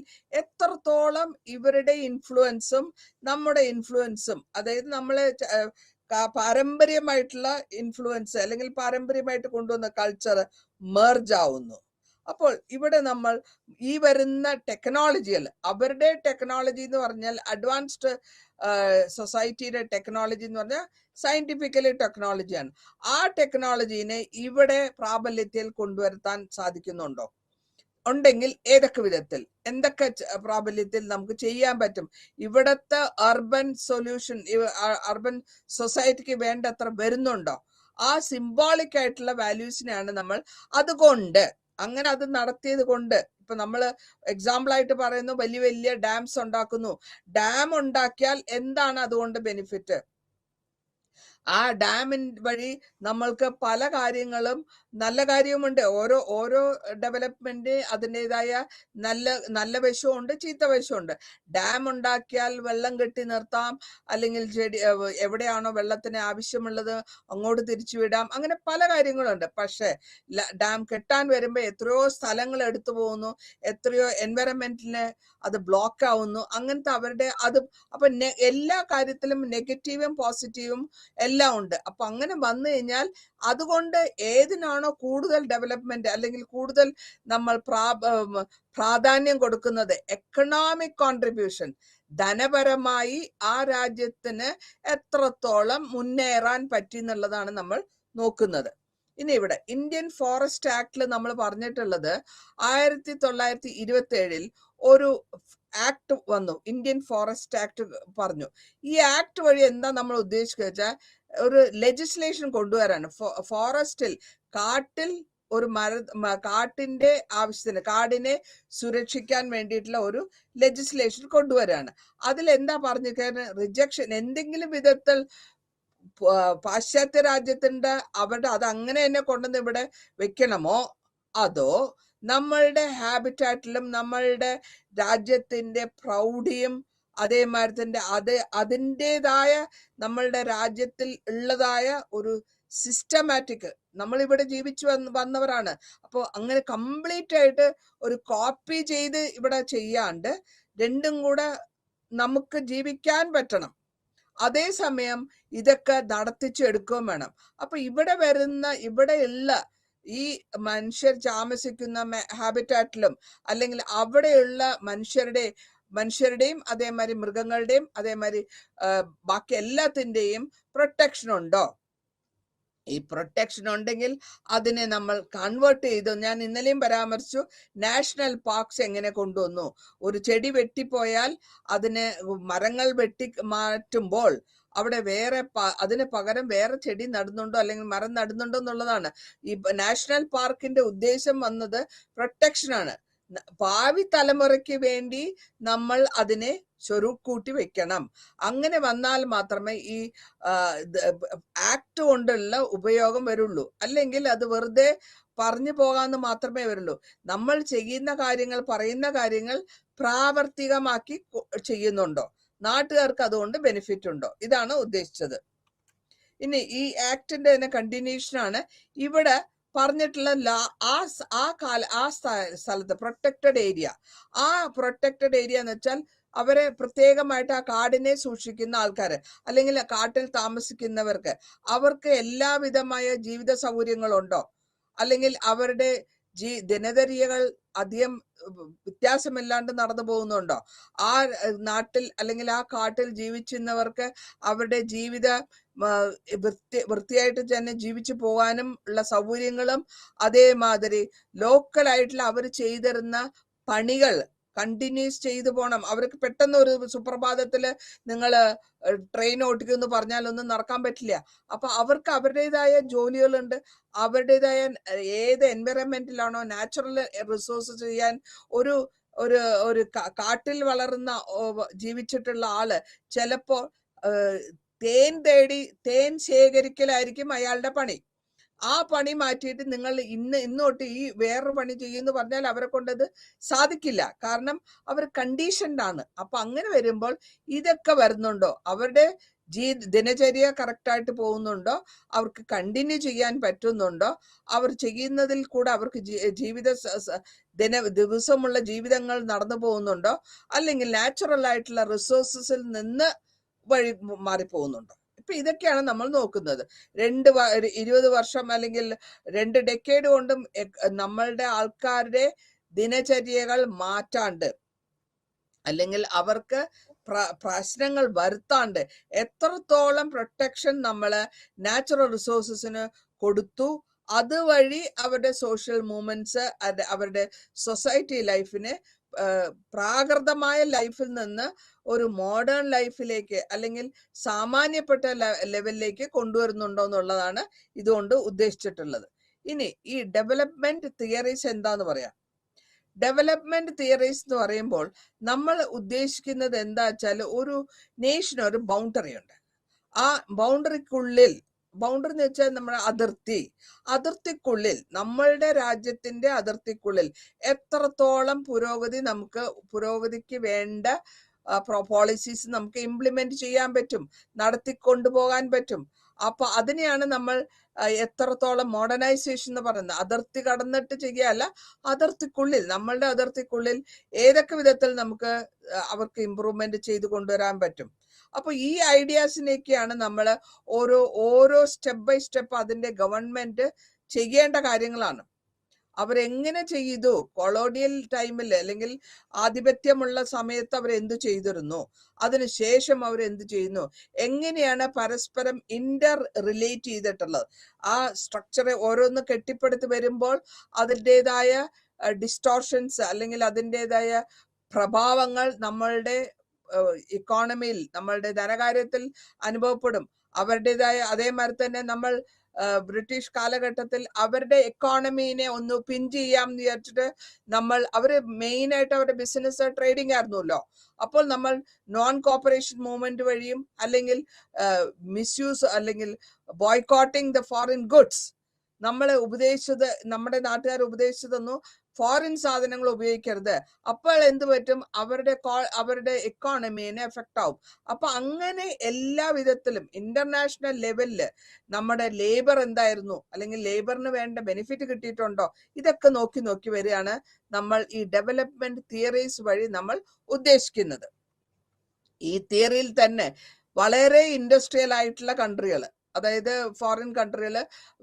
എത്രത്തോളം ഇവരുടെ ഇൻഫ്ലുവൻസും നമ്മുടെ ഇൻഫ്ലുവൻസും, അതായത് നമ്മളെ പാരമ്പര്യമായിട്ടുള്ള ഇൻഫ്ലുവൻസ് അല്ലെങ്കിൽ പാരമ്പര്യമായിട്ട് കൊണ്ടുവന്ന കൾച്ചർ മെർജ് ആവുന്നു. അപ്പോൾ ഇവിടെ നമ്മൾ ഈ വരുന്ന ടെക്നോളജികൾ, അവരുടെ ടെക്നോളജി എന്ന് പറഞ്ഞാൽ അഡ്വാൻസ്ഡ് സൊസൈറ്റിയുടെ ടെക്നോളജി എന്ന് പറഞ്ഞാൽ സയന്റിഫിക്കലി ടെക്നോളജിയാണ്. ആ ടെക്നോളജീനെ ഇവിടെ പ്രാബല്യത്തിൽ കൊണ്ടുവരുത്താൻ സാധിക്കുന്നുണ്ടോ? ഉണ്ടെങ്കിൽ ഏതൊക്കെ വിധത്തിൽ, എന്തൊക്കെ പ്രാബല്യത്തിൽ നമുക്ക് ചെയ്യാൻ പറ്റും? ഇവിടത്തെ അർബൻ സൊല്യൂഷൻ, അർബൻ സൊസൈറ്റിക്ക് വേണ്ടത്ര വരുന്നുണ്ടോ? ആ സിംബോളിക് ആയിട്ടുള്ള വാല്യൂസിനെയാണ് നമ്മൾ അതുകൊണ്ട് അങ്ങനെ അത് നടത്തിയത് കൊണ്ട്, ഇപ്പൊ നമ്മൾ എക്സാമ്പിൾ ആയിട്ട് പറയുന്നു, വലിയ വലിയ ഡാംസ് ഉണ്ടാക്കുന്നു. ഡാം ഉണ്ടാക്കിയാൽ എന്താണ് അതുകൊണ്ട് ബെനിഫിറ്റ്? ആ ഡാമിൻ വഴി നമ്മൾക്ക് പല കാര്യങ്ങളും, നല്ല കാര്യവുമുണ്ട്. ഓരോ ഡെവലപ്മെന്റ് അതിൻ്റെതായ നല്ല വശമുണ്ട്, ചീത്ത വശമുണ്ട്. ഡാം ഉണ്ടാക്കിയാൽ വെള്ളം കെട്ടി നിർത്താം, അല്ലെങ്കിൽ എവിടെയാണോ വെള്ളത്തിന് ആവശ്യമുള്ളത് അങ്ങോട്ട് തിരിച്ചു വിടാം, അങ്ങനെ പല കാര്യങ്ങളുണ്ട്. പക്ഷെ ഡാം കെട്ടാൻ വരുമ്പോൾ എത്രയോ സ്ഥലങ്ങൾ എടുത്തു പോകുന്നു, എത്രയോ എൻവയറമെന്റിന് അത് ബ്ലോക്ക് ആവുന്നു. അങ്ങനത്തെ അവരുടെ അപ്പൊ എല്ലാ കാര്യത്തിലും നെഗറ്റീവും പോസിറ്റീവും എല്ലാം ഉണ്ട്. അപ്പൊ അങ്ങനെ വന്നു കഴിഞ്ഞാൽ അതുകൊണ്ട് ഏതിനാണോ കൂടുതൽ ഡെവലപ്മെന്റ് അല്ലെങ്കിൽ കൂടുതൽ നമ്മൾ പ്രാധാന്യം കൊടുക്കുന്നത്, എക്കണോമിക് കോൺട്രിബ്യൂഷൻ, ധനപരമായി ആ രാജ്യത്തിന് എത്രത്തോളം മുന്നേറാൻ പറ്റി എന്നുള്ളതാണ് നമ്മൾ നോക്കുന്നത്. ഇനി ഇവിടെ ഇന്ത്യൻ ഫോറസ്റ്റ് ആക്ടിൽ നമ്മൾ പറഞ്ഞിട്ടുള്ളത് 1927 ഒരു ആക്ട് വന്നു, ഇന്ത്യൻ ഫോറസ്റ്റ് ആക്ട് പറഞ്ഞു. ഈ ആക്ട് വഴി എന്താ നമ്മൾ ഉദ്ദേശിക്കുക വെച്ചാൽ ഒരു ലെജിസ്ലേഷൻ കൊണ്ടുവരാണ്. ഫോറസ്റ്റിൽ, കാട്ടിൽ ഒരു കാട്ടിന്റെ ആവശ്യത്തിന്, കാടിനെ സുരക്ഷിക്കാൻ വേണ്ടിയിട്ടുള്ള ഒരു ലെജിസ്ലേഷൻ കൊണ്ടുവരാണ്. അതിൽ എന്താ പറഞ്ഞിരിക്കുന്നത്? റിജക്ഷൻ, എന്തെങ്കിലും വിധത്തിൽ പാശ്ചാത്യ രാജ്യത്തിന്റെ അവരുടെ അത് അങ്ങനെ തന്നെ കൊണ്ടുവന്ന് ഇവിടെ വെക്കണമോ, അതോ നമ്മളുടെ ഹാബിറ്റാറ്റിലും നമ്മളുടെ രാജ്യത്തിന്റെ പ്രൗഢിയും അതേമാതിരി തന്നെ അതിൻ്റെതായ നമ്മളുടെ രാജ്യത്തിൽ ഉള്ളതായ ഒരു സിസ്റ്റമാറ്റിക്, നമ്മളിവിടെ ജീവിച്ചു വന്നവരാണ്. അപ്പോൾ അങ്ങനെ കംപ്ലീറ്റ് ആയിട്ട് ഒരു കോപ്പി ചെയ്ത് ഇവിടെ ചെയ്യാണ്ട് രണ്ടും കൂടെ നമുക്ക് ജീവിക്കാൻ പറ്റണം. അതേസമയം ഇതൊക്കെ നടത്തിച്ചെടുക്കുകയും വേണം. അപ്പൊ ഇവിടെയുള്ള ഈ മനുഷ്യർ താമസിക്കുന്ന ഹാബിറ്റാറ്റിലും അല്ലെങ്കിൽ അവിടെയുള്ള മനുഷ്യരുടെയും അതേമാതിരി മൃഗങ്ങളുടെയും അതേമാതിരി ബാക്കി എല്ലാത്തിൻ്റെയും പ്രൊട്ടക്ഷൻ ഉണ്ടോ? ഈ പ്രൊട്ടക്ഷൻ ഉണ്ടെങ്കിൽ അതിനെ നമ്മൾ കൺവേർട്ട് ചെയ്തു. ഞാൻ ഇന്നലെയും പരാമർശിച്ചു, നാഷണൽ പാർക്സ് എങ്ങനെ കൊണ്ടുവന്നു. ഒരു ചെടി വെട്ടിപ്പോയാൽ അതിനെ മരങ്ങൾ വെട്ടി മാറ്റുമ്പോൾ അവിടെ അതിന് പകരം വേറെ ചെടി നടുന്നുണ്ടോ അല്ലെങ്കിൽ മരം നടുന്നുണ്ടോ എന്നുള്ളതാണ്. ഈ നാഷണൽ പാർക്കിന്റെ ഉദ്ദേശം വന്നത് പ്രൊട്ടക്ഷനാണ്. ഭാവി തലമുറയ്ക്ക് വേണ്ടി നമ്മൾ അതിനെ ചൊരുക്കൂട്ടി വെക്കണം. അങ്ങനെ വന്നാൽ മാത്രമേ ഈ ആക്ട് കൊണ്ടുള്ള ഉപയോഗം വരുള്ളൂ. അല്ലെങ്കിൽ അത് വെറുതെ പറഞ്ഞു പോകാന്ന് മാത്രമേ വരുള്ളൂ. നമ്മൾ ചെയ്യുന്ന കാര്യങ്ങൾ, പറയുന്ന കാര്യങ്ങൾ പ്രാവർത്തികമാക്കി ചെയ്യുന്നുണ്ടോ, നാട്ടുകാർക്ക് അതുകൊണ്ട് ബെനിഫിറ്റ് ഉണ്ടോ, ഇതാണ് ഉദ്ദേശിച്ചത്. ഇനി ഈ ആക്ടിന്റെ തന്നെ കണ്ടിന്യൂഷൻ ആണ് ഇവിടെ പറഞ്ഞിട്ടുള്ള ആ സ്ഥലത്ത് പ്രൊട്ടക്റ്റഡ് ഏരിയ. ആ പ്രൊട്ടക്റ്റഡ് ഏരിയ എന്ന് വെച്ചാൽ അവരെ പ്രത്യേകമായിട്ട് ആ കാടിനെ സൂക്ഷിക്കുന്ന ആൾക്കാർ അല്ലെങ്കിൽ കാട്ടിൽ താമസിക്കുന്നവർക്ക് അവർക്ക് എല്ലാവിധമായ ജീവിത സൗകര്യങ്ങളുണ്ടോ, അല്ലെങ്കിൽ അവരുടെ ദിനചര്യകൾ അധികം വ്യത്യാസമില്ലാണ്ട് നടന്നു പോകുന്നുണ്ടോ? ആ നാട്ടിൽ അല്ലെങ്കിൽ ആ കാട്ടിൽ ജീവിച്ചിരുന്നവർക്ക് അവരുടെ ജീവിത വൃത്തിയായിട്ട് തന്നെ ജീവിച്ചു പോകാനും ഉള്ള സൗകര്യങ്ങളും അതേമാതിരി ലോക്കലായിട്ടുള്ള അവർ ചെയ്തിരുന്ന പണികൾ കണ്ടിന്യൂസ് ചെയ്തു പോകണം. അവർക്ക് പെട്ടെന്ന് ഒരു സുപ്രഭാതത്തിൽ നിങ്ങൾ ട്രെയിൻ ഓടിക്കുമെന്ന് പറഞ്ഞാലൊന്നും നടക്കാൻ പറ്റില്ല. അപ്പൊ അവർക്ക് അവരുടേതായ ജോലികളുണ്ട്, അവരുടേതായ ഏത് എൻവയറമെന്റിലാണോ നാച്ചുറൽ റിസോഴ്സ് ചെയ്യാൻ ഒരു ഒരു ഒരു കാട്ടിൽ വളർന്ന ജീവിച്ചിട്ടുള്ള ആള് ചിലപ്പോ തേൻ തേടി തേൻ ശേഖരിക്കലായിരിക്കും അയാളുടെ പണി. ആ പണി മാറ്റിയിട്ട് നിങ്ങൾ ഇന്നോട്ട് ഈ വേറൊരു പണി ചെയ്യുമെന്ന് പറഞ്ഞാൽ അവരെ കൊണ്ടത് സാധിക്കില്ല. കാരണം അവർ കണ്ടീഷൻഡ് ആണ്. അപ്പൊ അങ്ങനെ വരുമ്പോൾ ഇതൊക്കെ വരുന്നുണ്ടോ, അവരുടെ ദിനചര്യ കറക്റ്റായിട്ട് പോകുന്നുണ്ടോ, അവർക്ക് കണ്ടിന്യൂ ചെയ്യാൻ പറ്റുന്നുണ്ടോ, അവർ ചെയ്യുന്നതിൽ കൂടെ അവർക്ക് ദിവസമുള്ള ജീവിതങ്ങൾ നടന്നു പോകുന്നുണ്ടോ, അല്ലെങ്കിൽ നാച്ചുറൽ ആയിട്ടുള്ള റിസോഴ്സസിൽ നിന്ന് വഴി മാറിപ്പോകുന്നുണ്ടോ. ഇപ്പൊ ഇതൊക്കെയാണ് നമ്മൾ നോക്കുന്നത്. 20 വർഷം അല്ലെങ്കിൽ 2 ഡെക്കേഡ് കൊണ്ടും നമ്മളുടെ ആൾക്കാരുടെ ദിനചര്യകൾ മാറ്റാണ്ട് അല്ലെങ്കിൽ അവർക്ക് പ്രശ്നങ്ങൾ വരുത്താണ്ട് എത്രത്തോളം പ്രൊട്ടക്ഷൻ നമ്മൾ നാച്ചുറൽ റിസോഴ്സസിന് കൊടുത്തു, അതുവഴി അവരുടെ സോഷ്യൽ മൂവ്മെന്റ്സ്, അവരുടെ സൊസൈറ്റി ലൈഫിനെ പ്രാകൃതമായ ലൈഫിൽ നിന്ന് ഒരു മോഡേൺ ലൈഫിലേക്ക് അല്ലെങ്കിൽ സാമാന്യപ്പെട്ട ലെവലിലേക്ക് കൊണ്ടുവരുന്നുണ്ടോ എന്നുള്ളതാണ് ഇതുകൊണ്ട് ഉദ്ദേശിച്ചിട്ടുള്ളത്. ഇനി ഈ ഡെവലപ്മെന്റ് തിയറീസ് എന്താന്ന് പറയാം. ഡെവലപ്മെന്റ് തിയറീസ് എന്ന് പറയുമ്പോൾ നമ്മൾ ഉദ്ദേശിക്കുന്നത് എന്താ വെച്ചാൽ, ഒരു നേഷന് ഒരു ബൗണ്ടറി ഉണ്ട്. ആ ബൗണ്ടറിക്കുള്ളിൽ, ബൗണ്ടറി എന്ന് വെച്ചാൽ നമ്മുടെ അതിർത്തിക്കുള്ളിൽ, നമ്മളുടെ രാജ്യത്തിന്റെ അതിർത്തിക്കുള്ളിൽ എത്രത്തോളം പുരോഗതിക്ക് വേണ്ട പോളിസീസ് നമുക്ക് ഇംപ്ലിമെന്റ് ചെയ്യാൻ പറ്റും, നടത്തിക്കൊണ്ടുപോകാൻ പറ്റും. അപ്പൊ അതിനെയാണ് നമ്മൾ എത്രത്തോളം മോഡേണൈസേഷൻ എന്ന് പറയുന്നത്. അതിർത്തി കടന്നിട്ട് ചെയ്യല്ല, അതിർത്തിക്കുള്ളിൽ, നമ്മളുടെ അതിർത്തിക്കുള്ളിൽ ഏതൊക്കെ വിധത്തിൽ നമുക്ക് അവർക്ക് ഇമ്പ്രൂവ്മെന്റ് ചെയ്ത് കൊണ്ടുവരാൻ പറ്റും. അപ്പൊ ഈ ഐഡിയാസിനൊക്കെയാണ് നമ്മൾ ഓരോ സ്റ്റെപ്പ് ബൈ സ്റ്റെപ്പ് അതിന്റെ ഗവൺമെന്റ് ചെയ്യേണ്ട കാര്യങ്ങളാണ്. അവരെങ്ങനെ ചെയ്തു, കൊളോണിയൽ ടൈമിൽ അല്ലെങ്കിൽ ആധിപത്യമുള്ള സമയത്ത് അവരെന്തു ചെയ്തിരുന്നു, അതിനുശേഷം അവരെന്ത് ചെയ്യുന്നു, എങ്ങനെയാണ് പരസ്പരം റിലേറ്റ് ചെയ്തിട്ടുള്ളത്. ആ സ്ട്രക്ചറെ ഓരോന്ന് കെട്ടിപ്പടുത്ത് വരുമ്പോൾ അതിൻ്റെതായ ഡിസ്റ്റോർഷൻസ് അല്ലെങ്കിൽ അതിൻ്റെതായ പ്രഭാവങ്ങൾ നമ്മളുടെ ഇക്കോണമിയിൽ, നമ്മളുടെ ധനകാര്യത്തിൽ അനുഭവപ്പെടും. അവരുടേതായ അതേമാതിരി തന്നെ നമ്മൾ ബ്രിട്ടീഷ് കാലഘട്ടത്തിൽ അവരുടെ എക്കോണമീനെ ഒന്ന് പിൻ ചെയ്യാമെന്ന് വിചാരിച്ചിട്ട് അവര് മെയിൻ ആയിട്ട് അവരുടെ ബിസിനസ് ട്രേഡിംഗ് ആയിരുന്നല്ലോ. അപ്പോൾ നമ്മൾ നോൺ കോപ്പറേഷൻ മൂവ്മെന്റ് വഴിയും അല്ലെങ്കിൽ മിസ്യൂസ് അല്ലെങ്കിൽ ബോയ്കോട്ടിംഗ് ദ ഫോറിൻ ഗുഡ്സ്, നമ്മുടെ നാട്ടുകാർ ഉപദേശിച്ചതൊന്നും ഫോറിൻ സാധനങ്ങൾ ഉപയോഗിക്കരുത്. അപ്പോൾ എന്ത് പറ്റും, അവരുടെ എക്കോണമിനെ എഫക്റ്റ് ആവും. അപ്പൊ അങ്ങനെ എല്ലാ വിധത്തിലും ഇന്റർനാഷണൽ ലെവലില് നമ്മുടെ ലേബർ എന്തായിരുന്നു, അല്ലെങ്കിൽ ലേബറിന് വേണ്ട ബെനിഫിറ്റ് കിട്ടിയിട്ടുണ്ടോ, ഇതൊക്കെ നോക്കി വരികയാണ് നമ്മൾ ഈ ഡെവലപ്മെന്റ് തിയറീസ് വഴി നമ്മൾ ഉദ്ദേശിക്കുന്നത്. ഈ തിയറിയിൽ തന്നെ വളരെ ഇൻഡസ്ട്രിയൽ ആയിട്ടുള്ള കൺട്രികൾ, അതായത് ഫോറിൻ കൺട്രികൾ,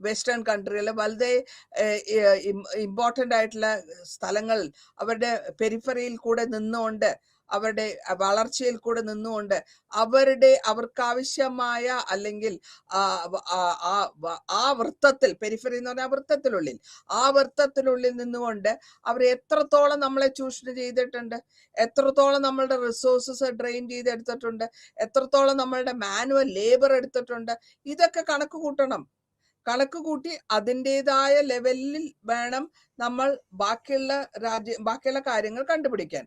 വെസ്റ്റേൺ കൺട്രികൾ, വളരെ ഇമ്പോർട്ടൻ്റ് ആയിട്ടുള്ള സ്ഥലങ്ങൾ അവരുടെ പെരിഫറിയിൽ കൂടെ നിന്നുകൊണ്ട്, അവരുടെ വളർച്ചയിൽ കൂടെ നിന്നുകൊണ്ട് അവർക്കാവശ്യമായ അല്ലെങ്കിൽ ആ വൃത്തത്തിൽ, പെരിഫറി എന്ന് പറഞ്ഞാൽ വൃത്തത്തിനുള്ളിൽ നിന്നുകൊണ്ട് അവർ എത്രത്തോളം നമ്മളെ ചൂഷണം ചെയ്തിട്ടുണ്ട്, എത്രത്തോളം നമ്മളുടെ റിസോഴ്സസ് ഡ്രെയിൻ ചെയ്തെടുത്തിട്ടുണ്ട്, എത്രത്തോളം നമ്മളുടെ മാനുവൽ ലേബർ എടുത്തിട്ടുണ്ട്, ഇതൊക്കെ കണക്ക് കൂട്ടി അതിൻ്റെതായ ലെവലിൽ വേണം നമ്മൾ ബാക്കിയുള്ള കാര്യങ്ങൾ കണ്ടുപിടിക്കാൻ.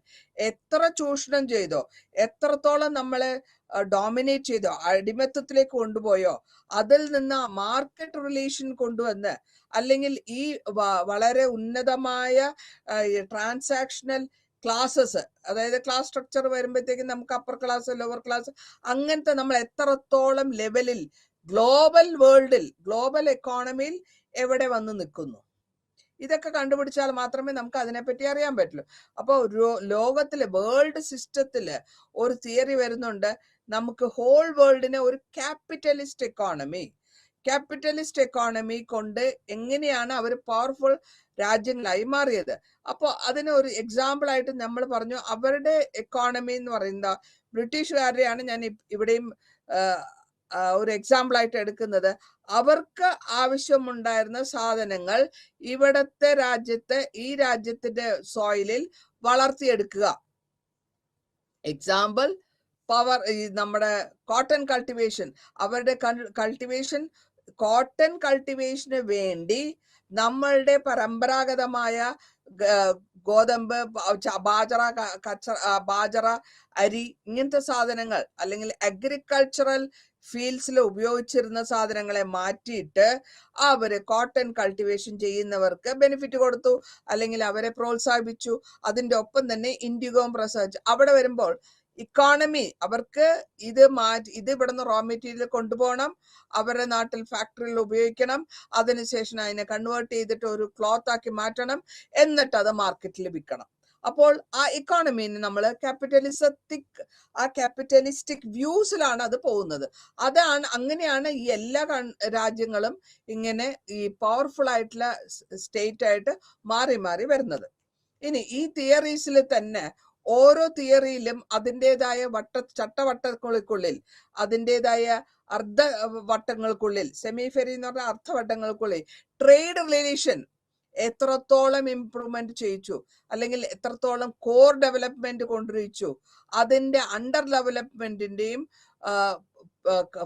എത്ര ചൂഷണം ചെയ്തോ, എത്രത്തോളം നമ്മളെ ഡോമിനേറ്റ് ചെയ്തോ, അടിമത്തത്തിലേക്ക് കൊണ്ടുപോയോ, അതിൽ നിന്ന് മാർക്കറ്റ് റിലേഷൻ കൊണ്ടുവന്ന്, അല്ലെങ്കിൽ ഈ വളരെ ഉന്നതമായ ട്രാൻസാക്ഷണൽ ക്ലാസസ്, അതായത് ക്ലാസ് സ്ട്രക്ചർ വരുമ്പോഴത്തേക്കും നമുക്ക് അപ്പർ ക്ലാസ്, ലോവർ ക്ലാസ്, അങ്ങനത്തെ നമ്മൾ എത്രത്തോളം ലെവലിൽ ഗ്ലോബൽ എക്കോണമിയിൽ എവിടെ വന്ന് നിൽക്കുന്നു, ഇതൊക്കെ കണ്ടുപിടിച്ചാൽ മാത്രമേ നമുക്ക് അതിനെപ്പറ്റി അറിയാൻ പറ്റുള്ളൂ. അപ്പോൾ ലോകത്തിലെ വേൾഡ് സിസ്റ്റത്തില് ഒരു തിയറി വരുന്നുണ്ട്, നമുക്ക് ഹോൾ വേൾഡിനെ ഒരു ക്യാപിറ്റലിസ്റ്റ് എക്കോണമി കൊണ്ട് എങ്ങനെയാണ് അവർ പവർഫുൾ രാജ്യങ്ങളായി മാറിയത്. അപ്പോൾ അതിന് ഒരു എക്സാമ്പിൾ ആയിട്ട് നമ്മൾ പറഞ്ഞു, അവരുടെ എക്കോണമി എന്ന് പറയുന്ന ബ്രിട്ടീഷുകാരുടെയാണ് ഞാൻ ഇവിടെയും ഒരു എക്സാമ്പിൾ ആയിട്ട് എടുക്കുന്നത്. അവർക്ക് ആവശ്യമുണ്ടായിരുന്ന സാധനങ്ങൾ ഈ രാജ്യത്തിന്റെ സോയിലിൽ വളർത്തിയെടുക്കുക. എക്സാമ്പിൾ പവർ, നമ്മുടെ കോട്ടൺ കൾട്ടിവേഷൻ, അവരുടെ കൾട്ടിവേഷൻ, കോട്ടൺ കൾട്ടിവേഷന് വേണ്ടി നമ്മളുടെ പരമ്പരാഗതമായ ഗോതമ്പ്, ബാജറ, അരി, ഇങ്ങനത്തെ സാധനങ്ങൾ അല്ലെങ്കിൽ അഗ്രികൾച്ചറൽ ഫീൽഡ്സിൽ ഉപയോഗിച്ചിരുന്ന സാധനങ്ങളെ മാറ്റിയിട്ട് അവര് കോട്ടൺ കൾട്ടിവേഷൻ ചെയ്യുന്നവർക്ക് ബെനിഫിറ്റ് കൊടുത്തു, അല്ലെങ്കിൽ അവരെ പ്രോത്സാഹിപ്പിച്ചു. അതിന്റെ ഒപ്പം തന്നെ ഇൻഡിഗോം റിസർച്ച് അവിടെ വരുമ്പോൾ ഇക്കോണമി, അവർക്ക് ഇത് ഇവിടുന്ന് റോ മെറ്റീരിയൽ കൊണ്ടുപോകണം, അവരുടെ നാട്ടിൽ ഫാക്ടറിയിൽ ഉപയോഗിക്കണം, അതിനുശേഷം അതിനെ കൺവേർട്ട് ചെയ്തിട്ട് ഒരു ക്ലോത്ത് ആക്കി മാറ്റണം, എന്നിട്ട് അത് മാർക്കറ്റിൽ വിൽക്കണം. അപ്പോൾ ആ ഇക്കോണമിന് നമ്മൾ ക്യാപിറ്റലിസ്റ്റിക് വ്യൂസിലാണ് അത് പോകുന്നത്. അങ്ങനെയാണ് ഈ എല്ലാ രാജ്യങ്ങളും ഇങ്ങനെ ഈ പവർഫുൾ ആയിട്ടുള്ള സ്റ്റേറ്റ് ആയിട്ട് മാറി മാറി വരുന്നത്. ഇനി ഈ തിയറീസിൽ തന്നെ ഓരോ തിയറിയിലും അതിൻ്റെതായ ചട്ടവട്ടങ്ങൾക്കുള്ളിൽ, അതിൻ്റെതായ അർദ്ധവട്ടങ്ങൾക്കുള്ളിൽ, സെമിഫെറി എന്ന് പറഞ്ഞ അർദ്ധവട്ടങ്ങൾക്കുള്ളിൽ ട്രേഡ് റിലേഷൻ എത്രത്തോളം ഇംപ്രൂവ്മെന്റ് ചെയ്യിച്ചു, അല്ലെങ്കിൽ എത്രത്തോളം കോർ ഡെവലപ്മെന്റ് കൊണ്ടുവച്ചു, അതിന്റെ അണ്ടർ ഡെവലപ്മെന്റിന്റെയും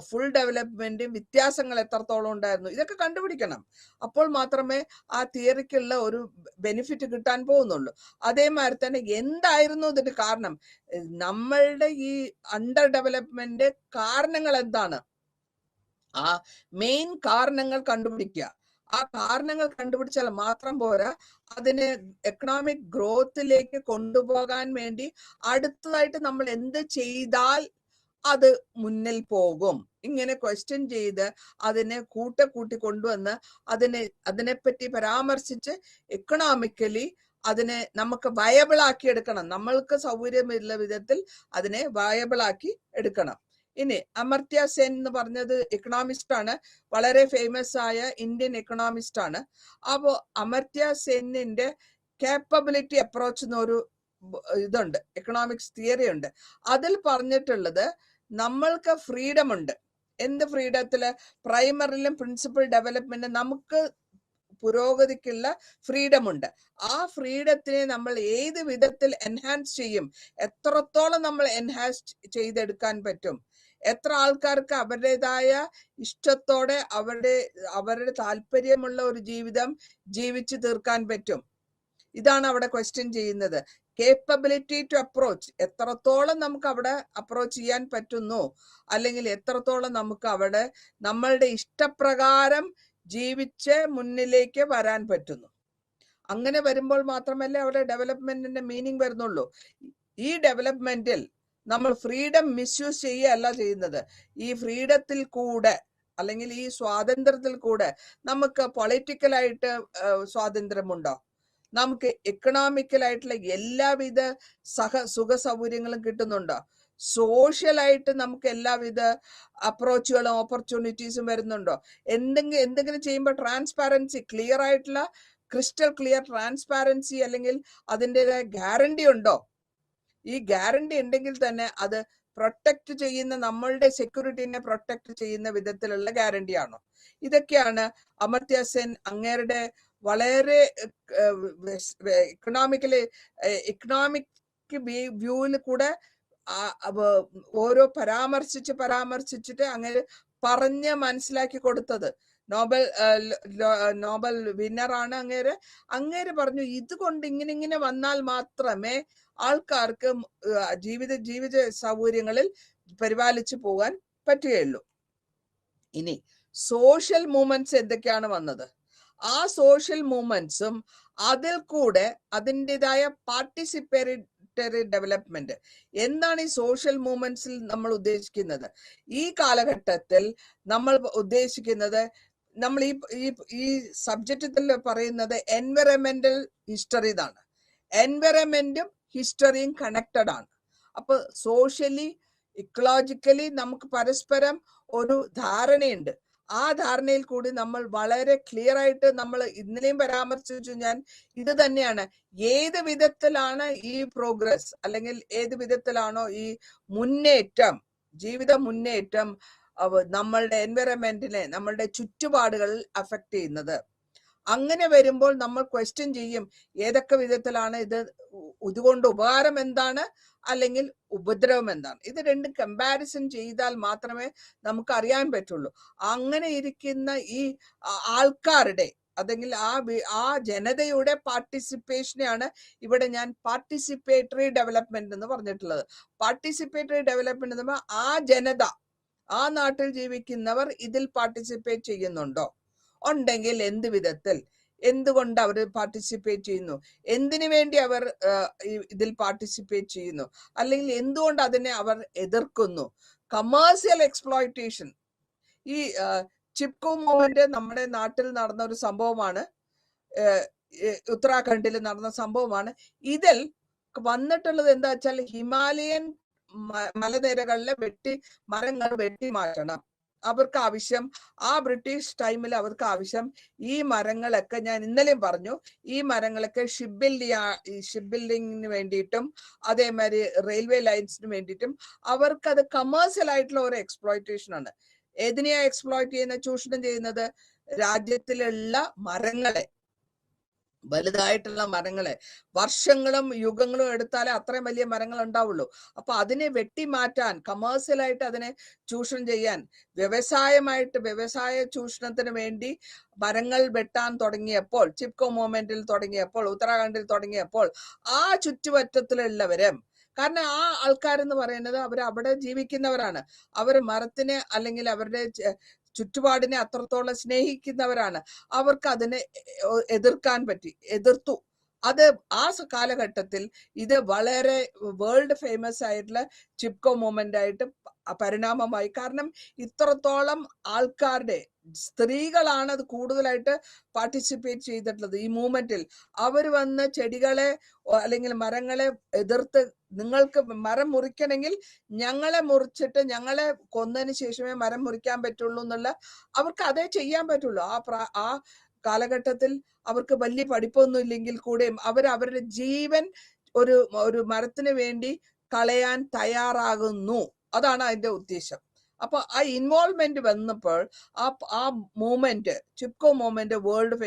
ഫുൾ ഡെവലപ്മെന്റും വ്യത്യാസങ്ങൾ എത്രത്തോളം ഉണ്ടായിരുന്നു, ഇതൊക്കെ കണ്ടുപിടിക്കണം. അപ്പോൾ മാത്രമേ ആ തിയറിക്കുള്ള ഒരു ബെനിഫിറ്റ് കിട്ടാൻ പോകുന്നുള്ളൂ. അതേമാതിരി തന്നെ എന്തായിരുന്നു ഇതിന്റെ കാരണം, നമ്മളുടെ ഈ അണ്ടർ ഡെവലപ്മെന്റ് കാരണങ്ങൾ എന്താണ്, ആ മെയിൻ കാരണങ്ങൾ കണ്ടുപിടിക്കുക. ആ കാരണങ്ങൾ കണ്ടുപിടിച്ചാൽ മാത്രം പോരാ, അതിനെ എക്കണോമിക് ഗ്രോത്തിലേക്ക് കൊണ്ടുപോകാൻ വേണ്ടി അടുത്തതായിട്ട് നമ്മൾ എന്ത് ചെയ്താൽ അത് മുന്നിൽ പോകും, ഇങ്ങനെ ക്വസ്റ്റ്യൻ ചെയ്ത് അതിനെ കൂട്ടി കൊണ്ടുവന്ന് അതിനെപ്പറ്റി പരാമർശിച്ച് എക്കണോമിക്കലി അതിനെ നമുക്ക് വയബിൾ ആക്കി എടുക്കണം. നമ്മൾക്ക് സൗകര്യമുള്ള വിധത്തിൽ അതിനെ വയബിൾ ആക്കി എടുക്കണം. ഇനി അമർത്യ സെൻ എന്ന് പറഞ്ഞത് എക്കണോമിസ്റ്റ് ആണ്, വളരെ ഫേമസ് ആയ ഇന്ത്യൻ എക്കണോമിസ്റ്റ് ആണ്. അപ്പോ അമർത്യ സെന്നിന്റെ കേപ്പബിലിറ്റി അപ്രോച്ച് എന്നൊരു ഇതുണ്ട്, എക്കണോമിക്സ് തിയറി ഉണ്ട്. അതിൽ പറഞ്ഞിട്ടുള്ളത് നമ്മൾക്ക് ഫ്രീഡം ഉണ്ട്. എന്ത് ഫ്രീഡത്തില്? പ്രൈമറിയിലും പ്രിൻസിപ്പൽ ഡെവലപ്മെന്റ് നമുക്ക് പുരോഗതിക്കുള്ള ഫ്രീഡം ഉണ്ട്. ആ ഫ്രീഡത്തിനെ നമ്മൾ ഏത് വിധത്തിൽ എൻഹാൻസ് ചെയ്യും, എത്രത്തോളം നമ്മൾ എൻഹാൻസ് ചെയ്തെടുക്കാൻ പറ്റും, എത്ര ആൾക്കാർക്ക് അവരുടേതായ ഇഷ്ടത്തോടെ അവരുടെ താല്പര്യമുള്ള ഒരു ജീവിതം ജീവിച്ചു തീർക്കാൻ പറ്റും, ഇതാണ് അവിടെ ക്വസ്റ്റ്യൻ ചെയ്യുന്നത്. കേപ്പബിലിറ്റി ടു അപ്രോച്ച്, എത്രത്തോളം നമുക്ക് അവിടെ അപ്രോച്ച് ചെയ്യാൻ പറ്റുന്നു, അല്ലെങ്കിൽ എത്രത്തോളം നമുക്ക് അവിടെ നമ്മളുടെ ഇഷ്ടപ്രകാരം ജീവിച്ച് മുന്നിലേക്ക് വരാൻ പറ്റുന്നു. അങ്ങനെ വരുമ്പോൾ മാത്രമല്ലേ അവിടെ ഡെവലപ്മെന്റിന്റെ മീനിങ് വരുന്നുള്ളൂ. ഈ ഡെവലപ്മെന്റിൽ നമ്മൾ ഫ്രീഡം മിസ്യൂസ് ചെയ്യുകയല്ല ചെയ്യുന്നത്. ഈ ഫ്രീഡത്തിൽ കൂടെ അല്ലെങ്കിൽ ഈ സ്വാതന്ത്ര്യത്തിൽ കൂടെ നമുക്ക് പൊളിറ്റിക്കലായിട്ട് സ്വാതന്ത്ര്യമുണ്ടോ, നമുക്ക് എക്കണോമിക്കലായിട്ടുള്ള എല്ലാവിധ സുഖ സൗകര്യങ്ങളും കിട്ടുന്നുണ്ടോ, സോഷ്യലായിട്ട് നമുക്ക് എല്ലാവിധ അപ്രോച്ചുകളും ഓപ്പർച്യൂണിറ്റീസും വരുന്നുണ്ടോ, എന്തെങ്കിലും ചെയ്യുമ്പോൾ ട്രാൻസ്പാരൻസി, ക്ലിയർ ആയിട്ടുള്ള ക്രിസ്റ്റൽ ക്ലിയർ ട്രാൻസ്പാരൻസി അല്ലെങ്കിൽ അതിൻ്റെതായ ഗ്യാരണ്ടി ഉണ്ടോ? ഈ ഗ്യാരണ്ടി ഉണ്ടെങ്കിൽ തന്നെ അത് പ്രൊട്ടക്ട് ചെയ്യുന്ന, നമ്മളുടെ സെക്യൂരിറ്റിനെ പ്രൊട്ടക്ട് ചെയ്യുന്ന വിധത്തിലുള്ള ഗ്യാരണ്ടി ആണോ? ഇതൊക്കെയാണ് അമർത്യ സെൻ അങ്ങേരുടെ വളരെ ഇക്കണോമിക് വ്യൂവിൽ കൂടെ ഓരോ പരാമർശിച്ചിട്ട് അങ്ങനെ പറഞ്ഞ് മനസ്സിലാക്കി കൊടുത്തത്. നോബൽ വിന്നറാണ് അങ്ങേര് പറഞ്ഞു, ഇതുകൊണ്ട് ഇങ്ങനെ വന്നാൽ മാത്രമേ ആൾക്കാർക്ക് ജീവിത സൗകര്യങ്ങളിൽ പരിപാലിച്ചു പോകാൻ പറ്റുകയുള്ളൂ. ഇനി സോഷ്യൽ മൂവ്മെന്റ്സ് എന്തൊക്കെയാണ് വന്നത്? ആ സോഷ്യൽ മൂവ്മെന്റ്സും അതിൽ കൂടെ അതിൻ്റെതായ പാർട്ടിസിപ്പേറ്ററി ഡെവലപ്മെന്റ്. എന്താണ് ഈ സോഷ്യൽ മൂവ്മെന്റ്സിൽ നമ്മൾ ഉദ്ദേശിക്കുന്നത്? ഈ കാലഘട്ടത്തിൽ നമ്മൾ ഉദ്ദേശിക്കുന്നത്, നമ്മൾ ഈ സബ്ജക്റ്റിൽ പറയുന്നത് എൻവയറമെന്റൽ ഹിസ്റ്ററി എന്നാണ്. എൻവയറമെന്റും ഹിസ്റ്ററിയും കണക്റ്റഡ് ആണ്. അപ്പൊ സോഷ്യലി ഇക്കോളജിക്കലി നമുക്ക് പരസ്പരം ഒരു ധാരണയുണ്ട്. ആ ധാരണയിൽ കൂടി നമ്മൾ വളരെ ക്ലിയർ ആയിട്ട്, നമ്മൾ ഇന്നലെയും പരാമർശിച്ചു ഞാൻ, ഇത് തന്നെയാണ് ഏത് വിധത്തിലാണ് ഈ പ്രോഗ്രസ് അല്ലെങ്കിൽ ഏത് വിധത്തിലാണോ ഈ മുന്നേറ്റം, ജീവിത മുന്നേറ്റം നമ്മളുടെ എൻവയറമെന്റിനെ, നമ്മളുടെ ചുറ്റുപാടുകളിൽ അഫക്റ്റ് ചെയ്യുന്നത്. അങ്ങനെ വരുമ്പോൾ നമ്മൾ ക്വസ്റ്റ്യൻ ചെയ്യും, ഏതൊക്കെ വിധത്തിലാണ് ഇതുകൊണ്ട് ഉപകാരം എന്താണ് അല്ലെങ്കിൽ ഉപദ്രവം എന്താണ്. ഇത് രണ്ടും കമ്പാരിസൺ ചെയ്താൽ മാത്രമേ നമുക്ക് അറിയാൻ പറ്റുള്ളൂ. അങ്ങനെ ഇരിക്കുന്ന ഈ ആൾക്കാരുടെ അല്ലെങ്കിൽ ആ ജനതയുടെ പാർട്ടിസിപ്പേഷനെയാണ് ഇവിടെ ഞാൻ പാർട്ടിസിപ്പേറ്ററി ഡെവലപ്മെന്റ് എന്ന് പറഞ്ഞിട്ടുള്ളത്. പാർട്ടിസിപ്പേറ്ററി ഡെവലപ്മെന്റ് എന്ന് പറഞ്ഞാൽ ആ ജനത, ആ നാട്ടിൽ ജീവിക്കുന്നവർ ഇതിൽ പാർട്ടിസിപ്പേറ്റ് ചെയ്യുന്നുണ്ടോ, ഉണ്ടെങ്കിൽ എന്ത് വിധത്തിൽ, എന്തുകൊണ്ട് അവർ പാർട്ടിസിപ്പേറ്റ് ചെയ്യുന്നു, എന്തിനു വേണ്ടി അവർ ഇതിൽ പാർട്ടിസിപ്പേറ്റ് ചെയ്യുന്നു, അല്ലെങ്കിൽ എന്തുകൊണ്ട് അതിനെ അവർ എതിർക്കുന്നു. കമേഴ്സ്യൽ എക്സ്പ്ലോയിറ്റേഷൻ, ഈ ചിപ്കോ മൂവ്മെന്റ് നമ്മുടെ നാട്ടിൽ നടന്ന ഒരു സംഭവമാണ്, ഉത്തരാഖണ്ഡിൽ നടന്ന സംഭവമാണ്. ഇതിൽ വന്നിട്ടുള്ളത് എന്താ വെച്ചാൽ ഹിമാലയൻ മലനിരകളിലെ മരങ്ങൾ വെട്ടി മാറ്റണം. അവർക്ക് ആവശ്യം, ആ ബ്രിട്ടീഷ് ടൈമിൽ അവർക്ക് ആവശ്യം ഈ മരങ്ങളൊക്കെ, ഞാൻ ഇന്നലെയും പറഞ്ഞു, ഈ മരങ്ങളൊക്കെ ഷിപ്പ് ബിൽഡിങ്ങിന് വേണ്ടിയിട്ടും അതേമാതിരി റെയിൽവേ ലൈൻസിന് വേണ്ടിയിട്ടും അവർക്കത് കമേഴ്സ്യൽ ആയിട്ടുള്ള ഒരു എക്സ്പ്ലോയിറ്റേഷൻ ആണ്. ഏതിനെയാ എക്സ്പ്ലോയിറ്റ് ചെയ്യുന്നത്, ചൂഷണം ചെയ്യുന്നത്? രാജ്യത്തിലുള്ള മരങ്ങളെ, വലുതായിട്ടുള്ള മരങ്ങളെ. വർഷങ്ങളും യുഗങ്ങളും എടുത്താലേ അത്രയും വലിയ മരങ്ങൾ ഉണ്ടാവുള്ളൂ. അപ്പൊ അതിനെ വെട്ടിമാറ്റാൻ, കമേഴ്സ്യലായിട്ട് അതിനെ ചൂഷണം ചെയ്യാൻ, വ്യവസായ ചൂഷണത്തിന് വേണ്ടി മരങ്ങൾ വെട്ടാൻ തുടങ്ങിയപ്പോൾ, ചിപ്കോ മൂവ്മെന്റിൽ തുടങ്ങിയപ്പോൾ, ഉത്തരാഖണ്ഡിൽ തുടങ്ങിയപ്പോൾ, ആ ചുറ്റുവട്ടത്തിലുള്ളവരും, കാരണം ആ ആൾക്കാരെന്ന് പറയുന്നത് അവർ അവിടെ ജീവിക്കുന്നവരാണ്, അവർ മരത്തിനെ അല്ലെങ്കിൽ അവരുടെ ചുറ്റുപാടിനെ അത്രത്തോളം സ്നേഹിക്കുന്നവരാണ്. അവർക്ക് അതിനെ എതിർത്തു. അത് ആ കാലഘട്ടത്തിൽ ഇത് വളരെ വേൾഡ് ഫേമസ് ആയിട്ടുള്ള ചിപ്കോ മൂവ്മെന്റ് ആയിട്ട് പരിണാമമായി. കാരണം ഇത്രത്തോളം ആൾക്കാരുടെ, സ്ത്രീകളാണ് അത് കൂടുതലായിട്ട് പാർട്ടിസിപ്പേറ്റ് ചെയ്തിട്ടുള്ളത് ഈ മൂവ്മെന്റിൽ. അവർ വന്ന് ചെടികളെ അല്ലെങ്കിൽ മരങ്ങളെ എതിർത്ത്, നിങ്ങൾക്ക് മരം മുറിക്കണമെങ്കിൽ ഞങ്ങളെ മുറിച്ചിട്ട് ഞങ്ങളെ കൊന്നതിന് ശേഷമേ മരം മുറിക്കാൻ പറ്റുള്ളൂ എന്നുള്ള, അവർക്ക് അതേ ചെയ്യാൻ പറ്റുള്ളൂ. ആ കാലഘട്ടത്തിൽ അവർക്ക് വലിയ പഠിപ്പൊന്നും ഇല്ലെങ്കിൽ കൂടെയും അവരുടെ ജീവൻ ഒരു മരത്തിന് വേണ്ടി കളയാൻ തയ്യാറാകുന്നു. അതാണ് അതിന്റെ ഉദ്ദേശം. അപ്പൊ ആ ഇൻവോൾവ്മെന്റ് വന്നപ്പോൾ ആ movement, Chipko movement world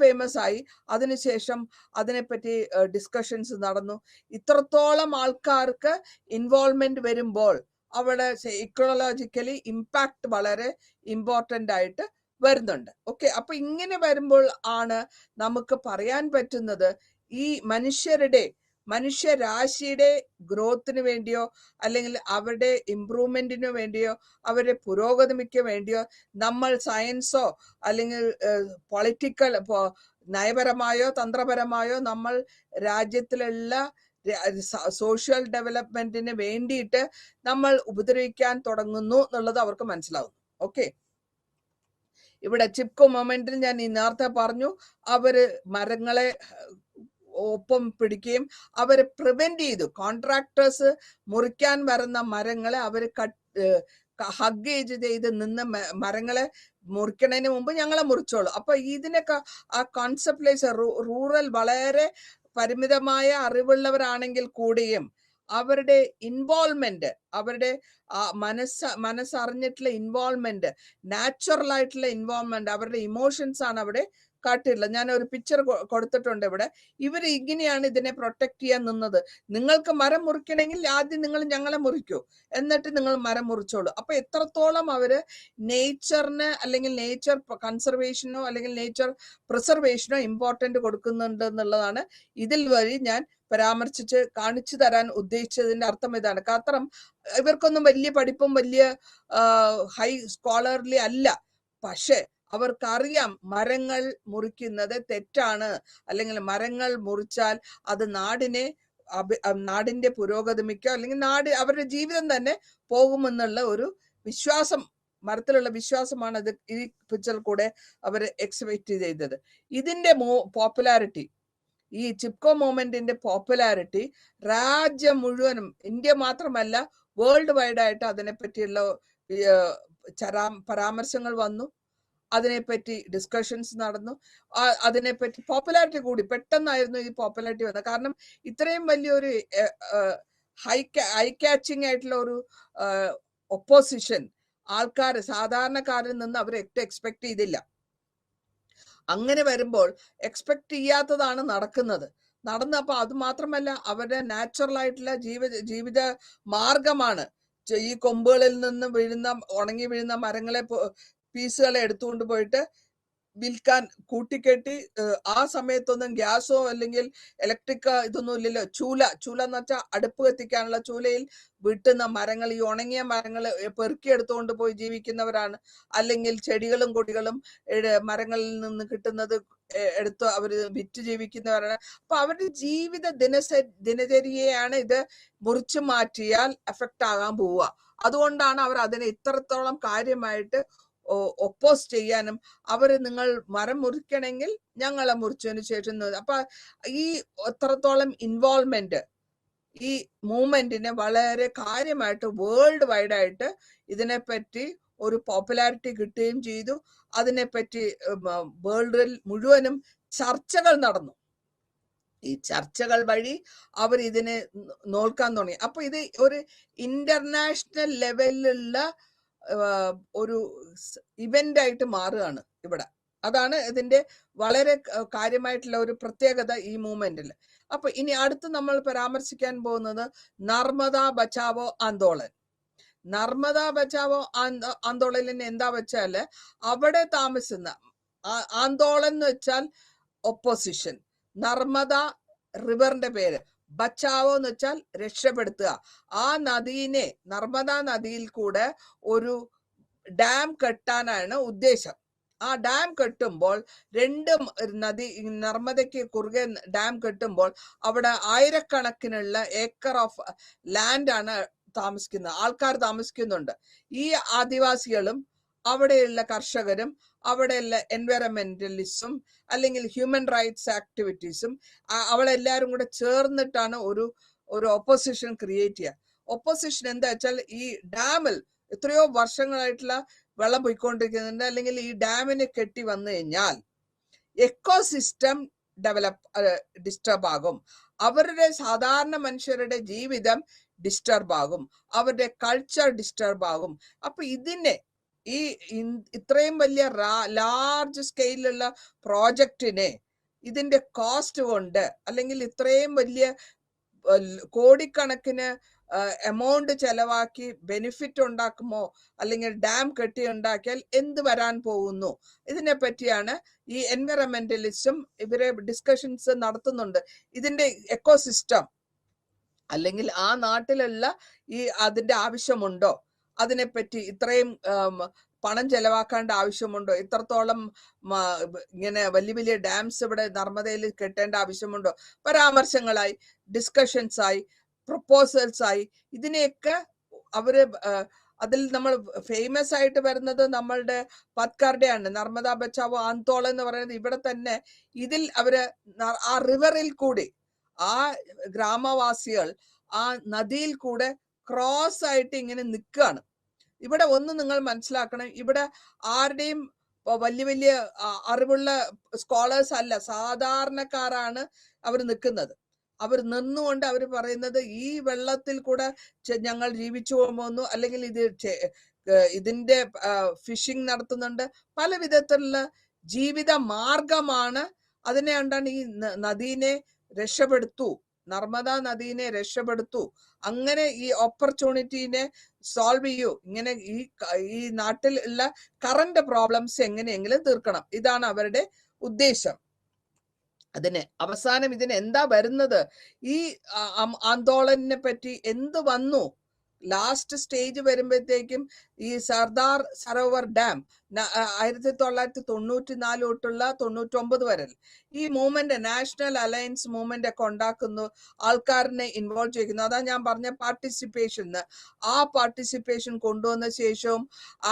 famous ആയി. അതിനുശേഷം അതിനെപ്പറ്റി ഡിസ്കഷൻസ് നടന്നു. ഇത്രത്തോളം ആൾക്കാർക്ക് ഇൻവോൾവ്മെന്റ് വരുമ്പോൾ അവിടെ ഇക്കോളജിക്കലി ഇമ്പാക്ട് വളരെ ഇമ്പോർട്ടന്റ് ആയിട്ട് വരുന്നുണ്ട്. ഓക്കെ, അപ്പൊ ഇങ്ങനെ വരുമ്പോൾ ആണ് നമുക്ക് പറയാൻ പറ്റുന്നത്, ഈ മനുഷ്യരാശിയുടെ ഗ്രോത്തിന് വേണ്ടിയോ അല്ലെങ്കിൽ അവരുടെ ഇംപ്രൂവ്മെന്റിനു വേണ്ടിയോ അവരുടെ പുരോഗതിക്ക് വേണ്ടിയോ നമ്മൾ സയൻസോ അല്ലെങ്കിൽ പൊളിറ്റിക്കൽ, നയപരമായോ തന്ത്രപരമായോ നമ്മൾ രാജ്യത്തിലുള്ള സോഷ്യൽ ഡെവലപ്മെന്റിന് വേണ്ടിയിട്ട് നമ്മൾ ഉപദ്രവിക്കാൻ തുടങ്ങുന്നു എന്നുള്ളത് അവർക്ക് മനസ്സിലാവുന്നു. ഓക്കെ, ഇവിടെ ചിപ്കോ മൊമെന്റിൽ ഞാൻ ഈ നേരത്തെ പറഞ്ഞു, അവര് മരങ്ങളെ ഒപ്പം പിടിക്കുകയും അവരെ പ്രിവെന്റ് ചെയ്തു. കോൺട്രാക്ടേഴ്സ് മുറിക്കാൻ വരുന്ന മരങ്ങളെ അവര് ഹഗ് ചെയ്ത് നിന്ന് മരങ്ങളെ മുറിക്കണതിന് മുമ്പ് ഞങ്ങളെ മുറിച്ചോളൂ. അപ്പൊ ഇതിനൊക്കെ ആ കോൺസെപ്റ്റ് റൂറൽ വളരെ പരിമിതമായ അറിവുള്ളവരാണെങ്കിൽ കൂടിയും അവരുടെ ഇൻവോൾവ്മെന്റ്, അവരുടെ മനസ്സറിഞ്ഞിട്ടുള്ള ഇൻവോൾവ്മെന്റ്, നാച്ചുറൽ ആയിട്ടുള്ള ഇൻവോൾവ്മെന്റ്, അവരുടെ ഇമോഷൻസ് ആണ് അവിടെ കാട്ടിയിട്ടുള്ളത്. ഞാൻ ഒരു പിക്ചർ കൊടുത്തിട്ടുണ്ട് ഇവിടെ. ഇവർ ഇങ്ങനെയാണ് ഇതിനെ പ്രൊട്ടക്ട് ചെയ്യാൻ നിന്നത്. നിങ്ങൾക്ക് മരം മുറിക്കണമെങ്കിൽ ആദ്യം നിങ്ങൾ ഞങ്ങളെ മുറിക്കൂ, എന്നിട്ട് നിങ്ങൾ മരം മുറിച്ചോളൂ. അപ്പൊ എത്രത്തോളം അവര് നേച്ചറിന് അല്ലെങ്കിൽ നേച്ചർ കൺസർവേഷനോ അല്ലെങ്കിൽ നേച്ചർ പ്രിസർവേഷനോ ഇമ്പോർട്ടന്റ് കൊടുക്കുന്നുണ്ട് എന്നുള്ളതാണ് ഇതിൽ വഴി ഞാൻ പരാമർശിച്ച് കാണിച്ചു തരാൻ ഉദ്ദേശിച്ചതിന്റെ അർത്ഥം ഇതാണ്. കാരണം ഇവർക്കൊന്നും വലിയ പഠിപ്പും വലിയ ഹൈ സ്കോളർലി അല്ല, പക്ഷെ അവർക്കറിയാം മരങ്ങൾ മുറിക്കുന്നത് തെറ്റാണ്, അല്ലെങ്കിൽ മരങ്ങൾ മുറിച്ചാൽ അത് നാടിന്റെ പുരോഗതിക്കോ അല്ലെങ്കിൽ അവരുടെ ജീവിതം തന്നെ പോകുമെന്നുള്ള ഒരു വിശ്വാസം, മരത്തിലുള്ള വിശ്വാസമാണ് അത് ഈ പിക്ചറിൽ കൂടെ അവർ എക്സ്പെക്ട് ചെയ്തത്. ഇതിന്റെ പോപ്പുലാരിറ്റി, ഈ ചിപ്കോ മൂവ്മെന്റിന്റെ പോപ്പുലാരിറ്റി രാജ്യം മുഴുവനും, ഇന്ത്യ മാത്രമല്ല വേൾഡ് വൈഡ് ആയിട്ട് അതിനെപ്പറ്റിയുള്ള പരാമർശങ്ങൾ വന്നു, അതിനെപ്പറ്റി ഡിസ്കഷൻസ് നടന്നു, അതിനെപ്പറ്റി പോപ്പുലാരിറ്റി കൂടി. പെട്ടെന്നായിരുന്നു ഈ പോപ്പുലാരിറ്റി വന്നത്. കാരണം ഇത്രയും വലിയൊരു ഹൈ ക്യാച്ചിങ് ആയിട്ടുള്ള ഒരു ഒപ്പോസിഷൻ സാധാരണക്കാരിൽ നിന്ന് അവർ എക്സ്പെക്ട് ചെയ്തില്ല. അങ്ങനെ വരുമ്പോൾ എക്സ്പെക്ട് ചെയ്യാത്തതാണ് നടന്നപ്പോ അത് മാത്രമല്ല അവരുടെ നാച്ചുറൽ ആയിട്ടുള്ള ജീവിത മാർഗമാണ് ഈ കൊമ്പുകളിൽ നിന്ന് ഉണങ്ങി വീഴുന്ന മരങ്ങളെ പീസുകളെ എടുത്തുകൊണ്ട് പോയിട്ട് വിൽക്കാൻ കൂട്ടിക്കെട്ടി. ആ സമയത്തൊന്നും ഗ്യാസോ അല്ലെങ്കിൽ ഇലക്ട്രിക് ഇതൊന്നും ഇല്ലല്ലോ. ചൂല എന്ന് വെച്ചാൽ അടുപ്പ് കത്തിക്കാനുള്ള ചൂലയിൽ വിട്ടുന്ന മരങ്ങൾ, ഈ ഉണങ്ങിയ മരങ്ങൾ പെറുക്കിയെടുത്തുകൊണ്ട് പോയി ജീവിക്കുന്നവരാണ്. അല്ലെങ്കിൽ ചെടികളും കൊടികളും മരങ്ങളിൽ നിന്ന് കിട്ടുന്നത് എടുത്ത് അവർ വിറ്റ് ജീവിക്കുന്നവരാണ്. അപ്പൊ അവരുടെ ജീവിത ദിനചര്യയാണ് ഇത് മുറിച്ചു മാറ്റിയാൽ എഫക്റ്റ് ആകാൻ പോവുക. അതുകൊണ്ടാണ് അവർ അതിനെ ഇത്രത്തോളം കാര്യമായിട്ട് ഒപ്പോസ് ചെയ്യാനും നിങ്ങൾ മരം മുറിക്കണമെങ്കിൽ ഞങ്ങളെ മുറിച്ചതിന് ശേഷം. അപ്പൊ ഈ എത്രത്തോളം ഇൻവോൾവ്മെന്റ് ഈ മൂവ്മെന്റിനെ വളരെ കാര്യമായിട്ട് വേൾഡ് വൈഡ് ആയിട്ട് ഇതിനെപ്പറ്റി ഒരു പോപ്പുലാരിറ്റി കിട്ടുകയും ചെയ്തു. അതിനെപ്പറ്റി വേൾഡിൽ മുഴുവനും ചർച്ചകൾ നടന്നു. ഈ ചർച്ചകൾ വഴി അവർ ഇതിനെ നോക്കാൻ തുടങ്ങി. അപ്പൊ ഇത് ഒരു ഇന്റർനാഷണൽ ലെവലിലുള്ള ഒരു ഇവന്റ് ആയിട്ട് മാറുകയാണ് ഇവിടെ. അതാണ് ഇതിന്റെ വളരെ കാര്യമായിട്ടുള്ള ഒരു പ്രത്യേകത ഈ മൂവ്മെന്റിൽ. അപ്പൊ ഇനി അടുത്ത് നമ്മൾ പരാമർശിക്കാൻ പോകുന്നത് നർമ്മദ ബച്ചാവോ ആന്തോളൻ. നർമ്മദ ബച്ചാവോ ആന്തോളനിൽ എന്താ വെച്ചാല് അവിടെ താമസിക്കുന്ന ആന്തോളൻ എന്ന് വെച്ചാൽ ഒപ്പോസിഷൻ, നർമ്മദ റിവറിന്റെ പേര്, ബച്ചാവോ എന്ന് വെച്ചാൽ രക്ഷപ്പെടുത്തുക. ആ നദീനെ, നർമ്മദ നദിയിൽ കൂടെ ഒരു ഡാം കെട്ടാനാണ് ഉദ്ദേശം. ആ ഡാം കെട്ടുമ്പോൾ നർമ്മദയ്ക്ക് കുറുകെ ഡാം കെട്ടുമ്പോൾ അവിടെ ആയിരക്കണക്കിനുള്ള ഏക്കർ ഓഫ് ലാൻഡ് ആണ് ആൾക്കാർ താമസിക്കുന്നുണ്ട്. ഈ ആദിവാസികളും അവിടെയുള്ള കർഷകരും അവിടെയുള്ള എൻവയറമെന്റലിസ്റ്റും അല്ലെങ്കിൽ ഹ്യൂമൻ റൈറ്റ്സ് ആക്ടിവിറ്റീസും അവളെല്ലാരും കൂടെ ചേർന്നിട്ടാണ് ഒരു ഒപ്പോസിഷൻ ക്രിയേറ്റ് ചെയ്യുക. ഒപ്പോസിഷൻ എന്താ വെച്ചാൽ ഈ ഡാമിൽ എത്രയോ വർഷങ്ങളായിട്ടുള്ള വെള്ളം പോയിക്കൊണ്ടിരിക്കുന്നുണ്ട്. അല്ലെങ്കിൽ ഈ ഡാമിന് കെട്ടി വന്നു കഴിഞ്ഞാൽ എക്കോസിസ്റ്റം ഡിസ്റ്റർബ് ആകും, അവരുടെ സാധാരണ മനുഷ്യരുടെ ജീവിതം ഡിസ്റ്റർബ് ആകും, അവരുടെ കൾച്ചർ ഡിസ്റ്റർബ് ആകും. അപ്പൊ ഇതിനെ ഈ ഇത്രയും വലിയ ലാർജ് സ്കെയിലുള്ള പ്രോജക്റ്റിനെ ഇതിന്റെ കോസ്റ്റ് കൊണ്ട് അല്ലെങ്കിൽ ഇത്രയും വലിയ കോടിക്കണക്കിന് എമൗണ്ട് ചെലവാക്കി ബെനിഫിറ്റ് ഉണ്ടാക്കുമോ, അല്ലെങ്കിൽ ഡാം കെട്ടി ഉണ്ടാക്കിയാൽ എന്ത് വരാൻ പോകുന്നു, ഇതിനെ പറ്റിയാണ് ഈ എൻവയറമെന്റലിസ്റ്റും ഇവരെ ഡിസ്കഷൻസ് നടത്തുന്നുണ്ട്. ഇതിന്റെ എക്കോസിസ്റ്റം അല്ലെങ്കിൽ ആ നാട്ടിലുള്ള അതിന്റെ ആവശ്യമുണ്ടോ, അതിനെപ്പറ്റി ഇത്രയും പണം ചെലവാക്കേണ്ട ആവശ്യമുണ്ടോ, ഇത്രത്തോളം ഇങ്ങനെ വലിയ വലിയ ഡാംസ് ഇവിടെ നർമ്മദയിൽ കെട്ടേണ്ട ആവശ്യമുണ്ടോ, പരാമർശങ്ങളായി, ഡിസ്കഷൻസ് ആയി, പ്രപ്പോസൽസ് ആയി. ഇതിനെയൊക്കെ അവര് അതിൽ നമ്മൾ ഫേമസ് ആയിട്ട് വരുന്നത് നമ്മളുടെ പത്കാർഡെയാണ്. നർമ്മദ ബച്ചാവോ ആന്തോളൻ എന്ന് പറയുന്നത് ഇവിടെ തന്നെ. ഇതിൽ അവര് ആ റിവറിൽ കൂടി ആ ഗ്രാമവാസികൾ ആ നദിയിൽ കൂടെ ക്രോസ് ആയിട്ട് ഇങ്ങനെ നിൽക്കുകയാണ്. ഇവിടെ ഒന്ന് നിങ്ങൾ മനസ്സിലാക്കണം, ഇവിടെ ആരുടെയും വലിയ വലിയ അറിവുള്ള സ്കോളേഴ്സ് അല്ല, സാധാരണക്കാരാണ് അവർ നിൽക്കുന്നത്. അവർ നിന്നുകൊണ്ട് അവർ പറയുന്നത് ഈ വെള്ളത്തിൽ കൂടെ ഞങ്ങൾ ജീവിച്ചു പോകുന്നു, അല്ലെങ്കിൽ ഇതിന്റെ ഫിഷിംഗ് നടത്തുന്നുണ്ട്, പല വിധത്തിലുള്ള ജീവിത മാർഗമാണ്. അതിനെ കണ്ടാണ് ഈ നദീനെ രക്ഷപ്പെടുത്തു, നർമ്മദ നദീനെ രക്ഷപ്പെടുത്തു, അങ്ങനെ ഈ ഓപ്പർച്യൂണിറ്റീനെ സോൾവ് ചെയ്യൂ, ഇങ്ങനെ ഈ നാട്ടിൽ ഉള്ള കറന്റ് പ്രോബ്ലംസ് എങ്ങനെയെങ്കിലും തീർക്കണം, ഇതാണ് അവരുടെ ഉദ്ദേശം. അവസാനം ഇതിന് എന്താ വരുന്നത്, ഈ ആന്തോളനെ പറ്റി എന്ത് വന്നു, ലാസ്റ്റ് സ്റ്റേജ് വരുമ്പോഴത്തേക്കും ഈ സർദാർ സരോവർ ഡാം 1994 തൊട്ടുള്ള 99 വരെ ഈ മൂവ്മെന്റ്, നാഷണൽ അലയൻസ് മൂവ്മെന്റ് ഒക്കെ ഉണ്ടാക്കുന്നു, ആൾക്കാരനെ ഇൻവോൾവ് ചെയ്യുന്നു. അതാ ഞാൻ പറഞ്ഞ പാർട്ടിസിപ്പേഷൻ. ആ പാർട്ടിസിപ്പേഷൻ കൊണ്ടുവന്ന ശേഷവും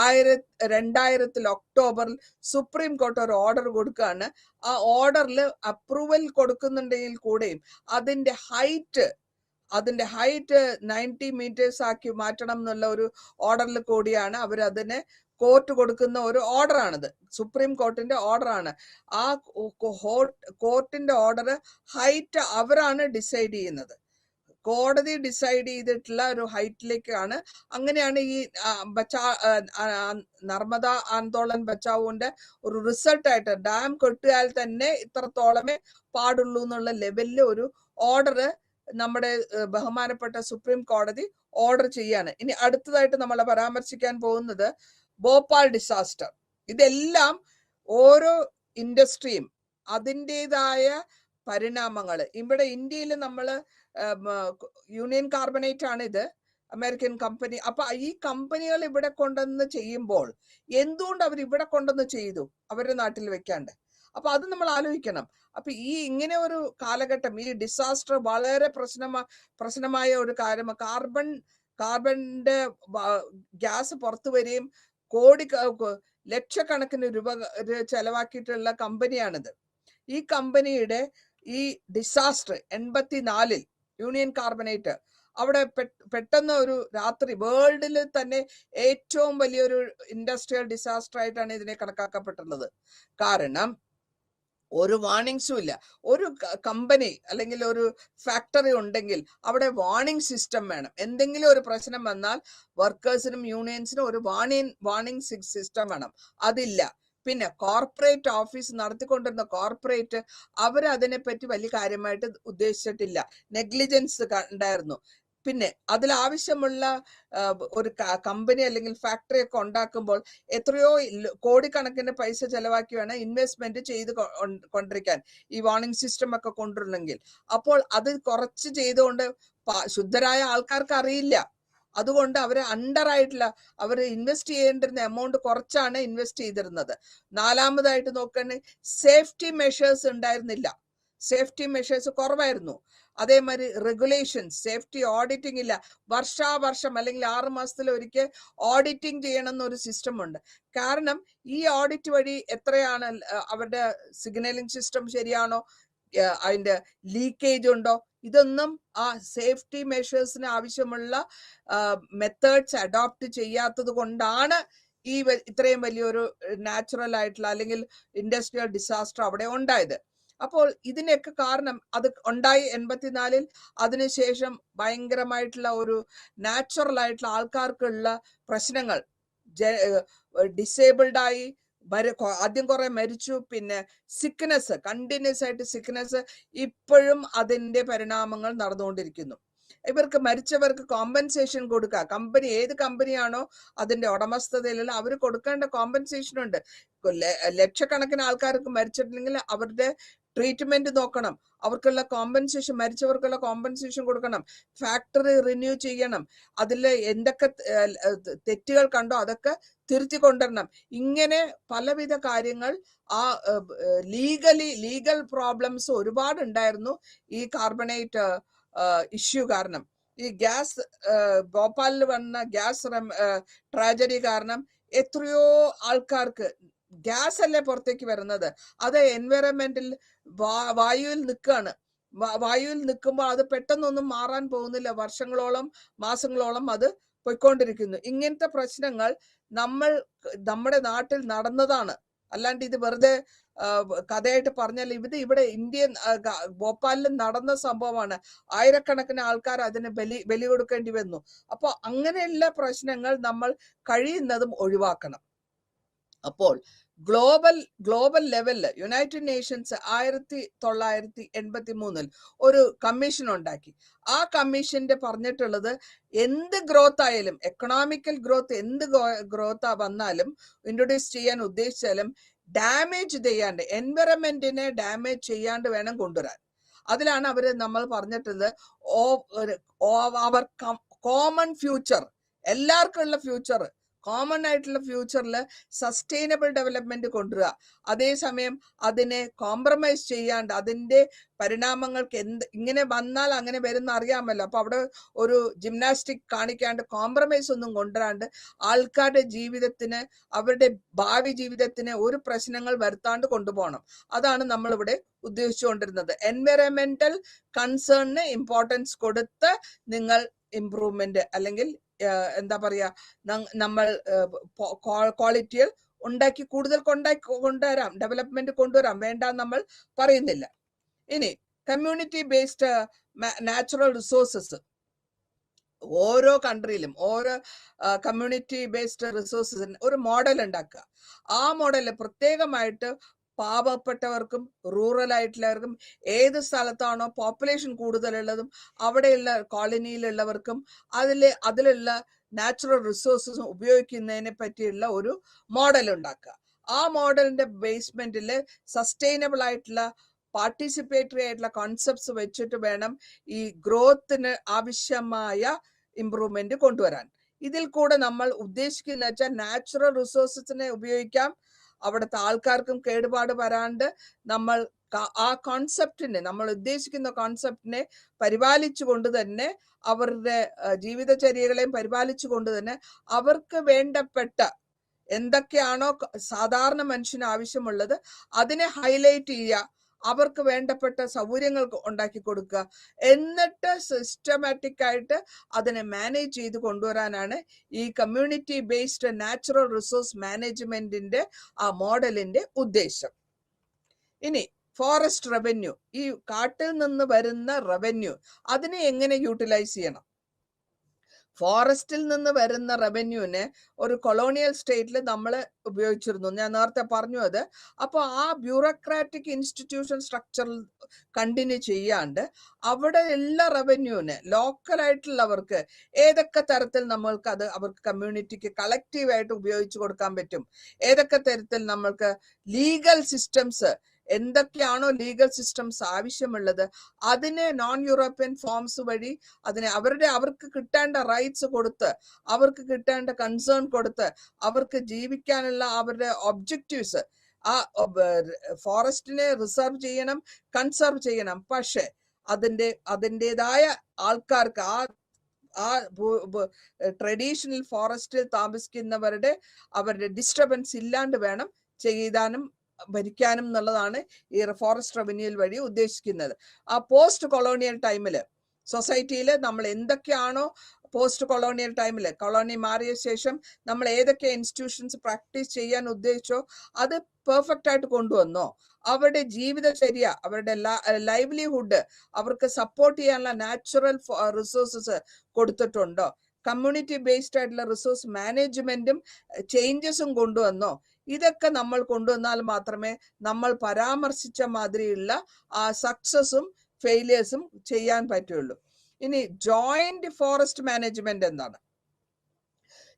2000 ഒക്ടോബറിൽ സുപ്രീം കോർട്ട് ഒരു ഓർഡർ കൊടുക്കുകയാണ്. ആ ഓർഡറിൽ അപ്രൂവൽ കൊടുക്കുന്നുണ്ടെങ്കിൽ കൂടെയും അതിന്റെ ഹൈറ്റ് 90 മീറ്റേഴ്സ് ആക്കി മാറ്റണം എന്നുള്ള ഒരു ഓർഡറിൽ കൂടിയാണ് അവർ അതിനെ കോർട്ട് കൊടുക്കുന്ന ഒരു ഓർഡറാണിത്. സുപ്രീം കോർട്ടിന്റെ ഓർഡറാണ്. ആ കോർട്ടിന്റെ ഓർഡർ ഹൈറ്റ് അവരാണ് ഡിസൈഡ് ചെയ്യുന്നത്. കോടതി ഡിസൈഡ് ചെയ്തിട്ടുള്ള ഒരു ഹൈറ്റിലേക്കാണ്. അങ്ങനെയാണ് ഈ നർമ്മദ ആന്തോളൻ ബച്ചാവുവിന്റെ ഒരു റിസൾട്ടായിട്ട് ഡാം കെട്ടിയാൽ തന്നെ ഇത്രത്തോളമേ പാടുള്ളൂ എന്നുള്ള ലെവലിൽ ഒരു ഓർഡർ നമ്മുടെ ബഹുമാനപ്പെട്ട സുപ്രീം കോടതി ഓർഡർ ചെയ്യാണ്. ഇനി അടുത്തതായിട്ട് നമ്മൾ പരാമർശിക്കാൻ പോകുന്നത് ഭോപ്പാൽ ഡിസാസ്റ്റർ. ഇതെല്ലാം ഓരോ ഇൻഡസ്ട്രിയും അതിൻ്റെതായ പരിണാമങ്ങൾ. ഇവിടെ ഇന്ത്യയിൽ നമ്മൾ യൂണിയൻ കാർബണേറ്റ് ആണ് ഇത്, അമേരിക്കൻ കമ്പനി. അപ്പൊ ഈ കമ്പനികൾ ഇവിടെ കൊണ്ടുവന്ന് ചെയ്യുമ്പോൾ എന്തുകൊണ്ട് അവർ ഇവിടെ കൊണ്ടുവന്ന് ചെയ്തു അവരുടെ നാട്ടിൽ വെക്കാണ്ട്? അപ്പൊ അത് നമ്മൾ ആലോചിക്കണം. അപ്പൊ ഈ ഇങ്ങനെ ഒരു കാലഘട്ടം, ഈ ഡിസാസ്റ്റർ വളരെ പ്രശ്നമായ ഒരു കാര്യം. കാർബണിന്റെ ഗ്യാസ് പുറത്തു വരികയും ലക്ഷക്കണക്കിന് രൂപ ചെലവാക്കിയിട്ടുള്ള കമ്പനിയാണിത്. ഈ കമ്പനിയുടെ ഈ ഡിസാസ്റ്റർ 84 യൂണിയൻ കാർബണേറ്റ് അവിടെ പെട്ടെന്ന് ഒരു രാത്രി വേൾഡിൽ തന്നെ ഏറ്റവും വലിയൊരു ഇൻഡസ്ട്രിയൽ ഡിസാസ്റ്റർ ആയിട്ടാണ് ഇതിനെ കണക്കാക്കപ്പെട്ടുള്ളത്. കാരണം ഒരു വാർണിങ്സും ഇല്ല. ഒരു കമ്പനി അല്ലെങ്കിൽ ഒരു ഫാക്ടറി ഉണ്ടെങ്കിൽ അവിടെ വാർണിംഗ് സിസ്റ്റം വേണം. എന്തെങ്കിലും ഒരു പ്രശ്നം വന്നാൽ വർക്കേഴ്സിനും യൂണിയൻസിനും ഒരു വാർണിംഗ് സിസ്റ്റം വേണം. അതില്ല. പിന്നെ കോർപ്പറേറ്റ് ഓഫീസ് നടത്തിക്കൊണ്ടിരുന്ന കോർപ്പറേറ്റ് അവരതിനെപ്പറ്റി വലിയ കാര്യമായിട്ട് ഉദ്ദേശിച്ചിട്ടില്ല. നെഗ്ലിജൻസ് ഉണ്ടായിരുന്നു. പിന്നെ അതിലാവശ്യമുള്ള ഒരു കമ്പനി അല്ലെങ്കിൽ ഫാക്ടറി ഒക്കെ ഉണ്ടാക്കുമ്പോൾ എത്രയോ കോടിക്കണക്കിന് പൈസ ചെലവാക്കി വേണം ഇൻവെസ്റ്റ്മെന്റ് ചെയ്ത് കൊണ്ടിരിക്കാൻ, ഈ വാർണിംഗ് സിസ്റ്റം ഒക്കെ കൊണ്ടുവരണമെങ്കിൽ. അപ്പോൾ അത് കുറച്ച് ചെയ്തുകൊണ്ട് ശുദ്ധരായ ആൾക്കാർക്ക് അറിയില്ല. അതുകൊണ്ട് അവർ അവർ ഇൻവെസ്റ്റ് ചെയ്യേണ്ടിരുന്ന എമൗണ്ട് കുറച്ചാണ് ഇൻവെസ്റ്റ് ചെയ്തിരുന്നത്. നാലാമതായിട്ട് നോക്കുകയാണെങ്കിൽ സേഫ്റ്റി മെഷേഴ്സ് ഉണ്ടായിരുന്നില്ല. സേഫ്റ്റി മെഷേഴ്സ് കുറവായിരുന്നു. അതേമാതിരി റെഗുലേഷൻസ്, സേഫ്റ്റി ഓഡിറ്റിംഗ് ഇല്ല. വർഷാവർഷം അല്ലെങ്കിൽ 6 മാസത്തിൽ ഒരിക്കൽ ഓഡിറ്റിംഗ് ചെയ്യണം എന്നൊരു സിസ്റ്റം ഉണ്ട്. കാരണം ഈ ഓഡിറ്റ് വഴി എത്രയാണ് അവരുടെ സിഗ്നലിംഗ് സിസ്റ്റം ശരിയാണോ, അതിന്റെ ലീക്കേജ് ഉണ്ടോ, ഇതൊന്നും ആ സേഫ്റ്റി മെഷേഴ്സിന് ആവശ്യമുള്ള മെത്തേഡ്സ് അഡോപ്റ്റ് ചെയ്യാത്തത് കൊണ്ടാണ് ഈ ഇത്രയും വലിയൊരു നാച്ചുറൽ ആയിട്ടുള്ള അല്ലെങ്കിൽ ഇൻഡസ്ട്രിയൽ ഡിസാസ്റ്റർ അവിടെ ഉണ്ടായത്. അപ്പോൾ ഇതിനൊക്കെ കാരണം അത് ഉണ്ടായി 84-ൽ. അതിനുശേഷം ഭയങ്കരമായിട്ടുള്ള ഒരു നാച്ചുറൽ ആയിട്ടുള്ള ആൾക്കാർക്കുള്ള പ്രശ്നങ്ങൾ, ഡിസേബിൾഡ് ആയി, ആദ്യം കുറെ മരിച്ചു. പിന്നെ സിക്നെസ്, കണ്ടിന്യൂസ് ആയിട്ട് സിക്നെസ്, ഇപ്പോഴും അതിന്റെ പരിണാമങ്ങൾ നടന്നുകൊണ്ടിരിക്കുന്നു. ഇവർക്ക് മരിച്ചവർക്ക് കോമ്പൻസേഷൻ കൊടുക്കുക. കമ്പനി ഏത് കമ്പനിയാണോ അതിന്റെ ഉടമസ്ഥതയിലുള്ള അവർ കൊടുക്കേണ്ട കോമ്പൻസേഷൻ ഉണ്ട്. ലക്ഷക്കണക്കിന് ആൾക്കാർക്ക് മരിച്ചിട്ടില്ലെങ്കിൽ അവരുടെ ട്രീറ്റ്മെന്റ് നോക്കണം, അവർക്കുള്ള കോമ്പൻസേഷൻ, മരിച്ചവർക്കുള്ള കോമ്പൻസേഷൻ കൊടുക്കണം, ഫാക്ടറി റിന്യൂ ചെയ്യണം, അതിൽ എന്തൊക്കെ തെറ്റുകൾ കണ്ടോ അതൊക്കെ തിരുത്തി കൊണ്ടുവരണം. ഇങ്ങനെ പലവിധ കാര്യങ്ങൾ ആ ലീഗൽ പ്രോബ്ലംസ് ഒരുപാട് ഉണ്ടായിരുന്നു ഈ കാർബണേറ്റ് ഇഷ്യൂ കാരണം. ഈ ഗ്യാസ് ഭോപ്പാലിൽ വന്ന ഗ്യാസ് ട്രാജഡി കാരണം എത്രയോ ആൾക്കാർക്ക് ഗ്യാസ് അല്ലേ പുറത്തേക്ക് വരുന്നത്, അത് എൻവയറമെന്റിൽ വായുവിൽ നിൽക്കുകയാണ്. വായുവിൽ നിൽക്കുമ്പോൾ അത് പെട്ടെന്നൊന്നും മാറാൻ പോകുന്നില്ല. വർഷങ്ങളോളം മാസങ്ങളോളം അത് പോയിക്കൊണ്ടിരിക്കുന്നു. ഇങ്ങനത്തെ പ്രശ്നങ്ങൾ നമ്മുടെ നാട്ടിൽ നടന്നതാണ്. അല്ലാണ്ട് ഇത് വെറുതെ കഥയായിട്ട് പറഞ്ഞാൽ ഇവിടെ ഇന്ത്യൻ ഭോപ്പാലിൽ നടന്ന സംഭവമാണ്. ആയിരക്കണക്കിന് ആൾക്കാർ അതിന് ബലി കൊടുക്കേണ്ടി വന്നു. അപ്പോൾ അങ്ങനെയുള്ള പ്രശ്നങ്ങൾ നമ്മൾ കഴിയുന്നതും ഒഴിവാക്കണം. അപ്പോൾ ഗ്ലോബൽ ലെവലില് യുണൈറ്റഡ് നേഷൻസ് 1983 ഒരു കമ്മീഷൻ ഉണ്ടാക്കി. ആ കമ്മീഷന്റെ പറഞ്ഞിട്ടുള്ളത് എന്ത് ഗ്രോത്ത് ആയാലും, എക്കണോമിക്കൽ ഗ്രോത്ത് എന്ത് ഗ്രോത്ത് വന്നാലും ഇൻട്രൊഡ്യൂസ് ചെയ്യാൻ ഉദ്ദേശിച്ചാലും ഡാമേജ് ചെയ്യാണ്ട്, എൻവയറമെന്റിനെ ഡാമേജ് ചെയ്യാണ്ട് വേണം കൊണ്ടുവരാൻ. അതിലാണ് നമ്മൾ പറഞ്ഞിട്ടുള്ളത് അവർ കോമൺ ഫ്യൂച്ചർ, എല്ലാവർക്കും ഉള്ള ഫ്യൂച്ചർ, കോമൺ ആയിട്ടുള്ള ഫ്യൂച്ചറിൽ സസ്റ്റൈനബിൾ ഡെവലപ്മെന്റ് കൊണ്ടുവരിക. അതേസമയം അതിനെ കോംപ്രമൈസ് ചെയ്യാണ്ട് അതിന്റെ പരിണാമങ്ങൾക്ക് ഇങ്ങനെ വന്നാൽ അങ്ങനെ വരുന്ന അറിയാമല്ലോ. അപ്പൊ അവിടെ ഒരു ജിംനാസ്റ്റിക് കാണിക്കാണ്ട് കോംപ്രമൈസ് ഒന്നും കൊണ്ടുവരാണ്ട് ആൾക്കാരുടെ ജീവിതത്തിന്, അവരുടെ ഭാവി ജീവിതത്തിന് ഒരു പ്രശ്നങ്ങൾ വരുത്താണ്ട് കൊണ്ടുപോകണം. അതാണ് നമ്മളിവിടെ ഉദ്ദേശിച്ചുകൊണ്ടിരുന്നത്. എൻവയറമെന്റൽ കൺസേണിന് ഇമ്പോർട്ടൻസ് കൊടുത്ത് നിങ്ങൾ ഇംപ്രൂവ്മെന്റ് അല്ലെങ്കിൽ എന്താ പറയാ, നമ്മൾ ക്വാളിറ്റിയിൽ കൂടുതൽ കൊണ്ടുവരാം, ഡെവലപ്മെന്റ് കൊണ്ടുവരാം, വേണ്ട നമ്മൾ പറയുന്നില്ല. ഇനി കമ്മ്യൂണിറ്റി ബേസ്ഡ് നാച്ചുറൽ റിസോഴ്സസ് ഓരോ കൺട്രിയിലും ഓരോ കമ്മ്യൂണിറ്റി ബേസ്ഡ് റിസോഴ്സസ് ഒരു മോഡൽ ഉണ്ടാക്കുക. ആ മോഡലിൽ പ്രത്യേകമായിട്ട് പാവപ്പെട്ടവർക്കും റൂറൽ ആയിട്ടുള്ളവർക്കും ഏത് സ്ഥലത്താണോ പോപ്പുലേഷൻ കൂടുതലുള്ളതും അവിടെയുള്ള കോളനിയിലുള്ളവർക്കും അതിലുള്ള നാച്ചുറൽ റിസോഴ്സസ് ഉപയോഗിക്കുന്നതിനെ പറ്റിയുള്ള ഒരു മോഡൽ ഉണ്ടാക്കുക. ആ മോഡലിന്റെ ബേസ്മെന്റിൽ സസ്റ്റൈനബിൾ ആയിട്ടുള്ള പാർട്ടിസിപ്പേറ്ററി ആയിട്ടുള്ള കോൺസെപ്റ്റ്സ് വെച്ചിട്ട് വേണം ഈ ഗ്രോത്തിന് ആവശ്യമായ ഇംപ്രൂവ്മെന്റ് കൊണ്ടുവരാൻ. ഇതിൽ കൂടെ നമ്മൾ ഉദ്ദേശിക്കുന്ന വെച്ചാൽ നാച്ചുറൽ റിസോഴ്സസിനെ ഉപയോഗിക്കാം, അവിടുത്തെ ആൾക്കാർക്കും കേടുപാട് വരാണ്ട് നമ്മൾ ആ കോൺസെപ്റ്റിനെ, നമ്മൾ ഉദ്ദേശിക്കുന്ന കോൺസെപ്റ്റിനെ പരിപാലിച്ചു കൊണ്ട് തന്നെ അവരുടെ ജീവിതചര്യകളെയും പരിപാലിച്ചു കൊണ്ട് തന്നെ അവർക്ക് വേണ്ടപ്പെട്ട എന്തൊക്കെയാണോ സാധാരണ മനുഷ്യന് ആവശ്യമുള്ളത് അതിനെ ഹൈലൈറ്റ് ചെയ്യുക, അവർക്ക് വേണ്ടപ്പെട്ട സൗകര്യങ്ങൾ ഉണ്ടാക്കി കൊടുക്കുക, എന്നിട്ട് സിസ്റ്റമാറ്റിക് ആയിട്ട് അതിനെ മാനേജ് ചെയ്ത് കൊണ്ടുവരാനാണ് ഈ കമ്മ്യൂണിറ്റി ബേസ്ഡ് നാച്ചുറൽ റിസോഴ്സ് മാനേജ്മെന്റിന്റെ ആ മോഡലിന്റെ ഉദ്ദേശം. ഇനി ഫോറസ്റ്റ് റവന്യൂ, ഈ കാട്ടിൽ നിന്ന് വരുന്ന റവന്യൂ അതിനെ എങ്ങനെ യൂട്ടിലൈസ് ചെയ്യണം? ഫോറസ്റ്റിൽ നിന്ന് വരുന്ന റവന്യൂവിനെ ഒരു കൊളോണിയൽ സ്റ്റേറ്റിൽ നമ്മൾ ഉപയോഗിച്ചിരുന്നു, ഞാൻ നേരത്തെ പറഞ്ഞു അത്. അപ്പോൾ ആ ബ്യൂറോക്രാറ്റിക് ഇൻസ്റ്റിറ്റ്യൂഷൻ സ്ട്രക്ചറിൽ കണ്ടിന്യൂ ചെയ്യാണ്ട് അവിടെ ഉള്ള റവന്യൂവിനെ ലോക്കലായിട്ടുള്ളവർക്ക് ഏതൊക്കെ തരത്തിൽ നമ്മൾക്ക് അത് അവർക്ക് കമ്മ്യൂണിറ്റിക്ക് കളക്റ്റീവായിട്ട് ഉപയോഗിച്ച് കൊടുക്കാൻ പറ്റും, ഏതൊക്കെ തരത്തിൽ നമ്മൾക്ക് ലീഗൽ സിസ്റ്റംസ് എന്തൊക്കെയാണോ ലീഗൽ സിസ്റ്റംസ് ആവശ്യമുള്ളത് അതിനെ നോൺ യൂറോപ്യൻ ഫോംസ് വഴി അതിനെ അവർക്ക് കിട്ടേണ്ട റൈറ്റ്സ് കൊടുത്ത്, അവർക്ക് കിട്ടേണ്ട കൺസേൺ കൊടുത്ത്, അവർക്ക് ജീവിക്കാനുള്ള അവരുടെ ഒബ്ജക്റ്റീവ്സ്, ആ ഫോറസ്റ്റിനെ റിസർവ് ചെയ്യണം, കൺസർവ് ചെയ്യണം. പക്ഷെ അതിൻ്റെതായ ആൾക്കാർക്ക് ആ ട്രഡീഷണൽ ഫോറസ്റ്റിൽ താമസിക്കുന്നവരുടെ ഡിസ്റ്റർബൻസ് ഇല്ലാണ്ട് വേണം ചെയ്താനും ഭരിക്കാനും എന്നുള്ളതാണ് ഈ ഫോറസ്റ്റ് റവന്യൂ വഴി ഉദ്ദേശിക്കുന്നത്. ആ പോസ്റ്റ് കൊളോണിയൽ ടൈമില് സൊസൈറ്റിയിൽ നമ്മൾ എന്തൊക്കെയാണോ പോസ്റ്റ് കൊളോണിയൽ ടൈമിൽ കൊളോണി മാറിയ ശേഷം നമ്മൾ ഏതൊക്കെ ഇൻസ്റ്റിറ്റ്യൂഷൻസ് പ്രാക്ടീസ് ചെയ്യാൻ ഉദ്ദേശിച്ചോ അത് പെർഫെക്റ്റ് ആയിട്ട് കൊണ്ടുവന്നോ, അവരുടെ ജീവിതചര്യ, അവരുടെ ലൈവ്ലിഹുഡ് അവർക്ക് സപ്പോർട്ട് ചെയ്യാനുള്ള നാച്ചുറൽ റിസോഴ്സസ് കൊടുത്തിട്ടുണ്ടോ, കമ്മ്യൂണിറ്റി ബേസ്ഡ് ആയിട്ടുള്ള റിസോഴ്സ് മാനേജ്മെന്റും ചേഞ്ചസും കൊണ്ടുവന്നോ, ഇതൊക്കെ നമ്മൾ കൊണ്ടുവന്നാൽ മാത്രമേ നമ്മൾ പരാമർശിച്ച മാതിരിയുള്ള ആ സക്സസും ഫെയിലിയേഴ്സും ചെയ്യാൻ പറ്റുള്ളൂ. ഇനി ജോയിന്റ് ഫോറസ്റ്റ് മാനേജ്മെന്റ് എന്താണ്?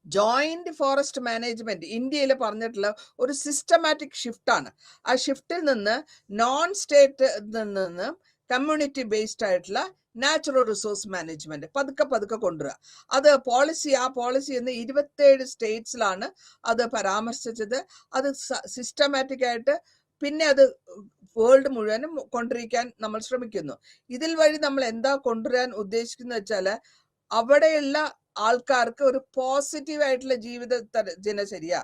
ജോയിന്റ് ഫോറസ്റ്റ് മാനേജ്മെന്റ് ഇന്ത്യയിൽ പറഞ്ഞിട്ടുള്ള ഒരു സിസ്റ്റമാറ്റിക് ഷിഫ്റ്റ് ആണ്. ആ ഷിഫ്റ്റിൽ നിന്ന് നോൺ സ്റ്റേറ്റ് നിന്ന് കമ്മ്യൂണിറ്റി ബേസ്ഡ് ആയിട്ടുള്ള നാച്ചുറൽ റിസോഴ്സ് മാനേജ്മെന്റ് പതുക്കെ കൊണ്ടുവരിക. അത് ആ പോളിസി എന്ന് 27 സ്റ്റേറ്റ്സിലാണ് അത് പരാമർശിച്ചത്. അത് സിസ്റ്റമാറ്റിക് ആയിട്ട് പിന്നെ അത് വേൾഡ് മുഴുവനും കൊണ്ടുവരിക്കാൻ നമ്മൾ ശ്രമിക്കുന്നു. ഇതിൽ വഴി നമ്മൾ എന്താ കൊണ്ടുവരാൻ ഉദ്ദേശിക്കുന്നത് വെച്ചാല് അവിടെയുള്ള ആൾക്കാർക്ക് ഒരു പോസിറ്റീവ് ആയിട്ടുള്ള ദിനചര്യ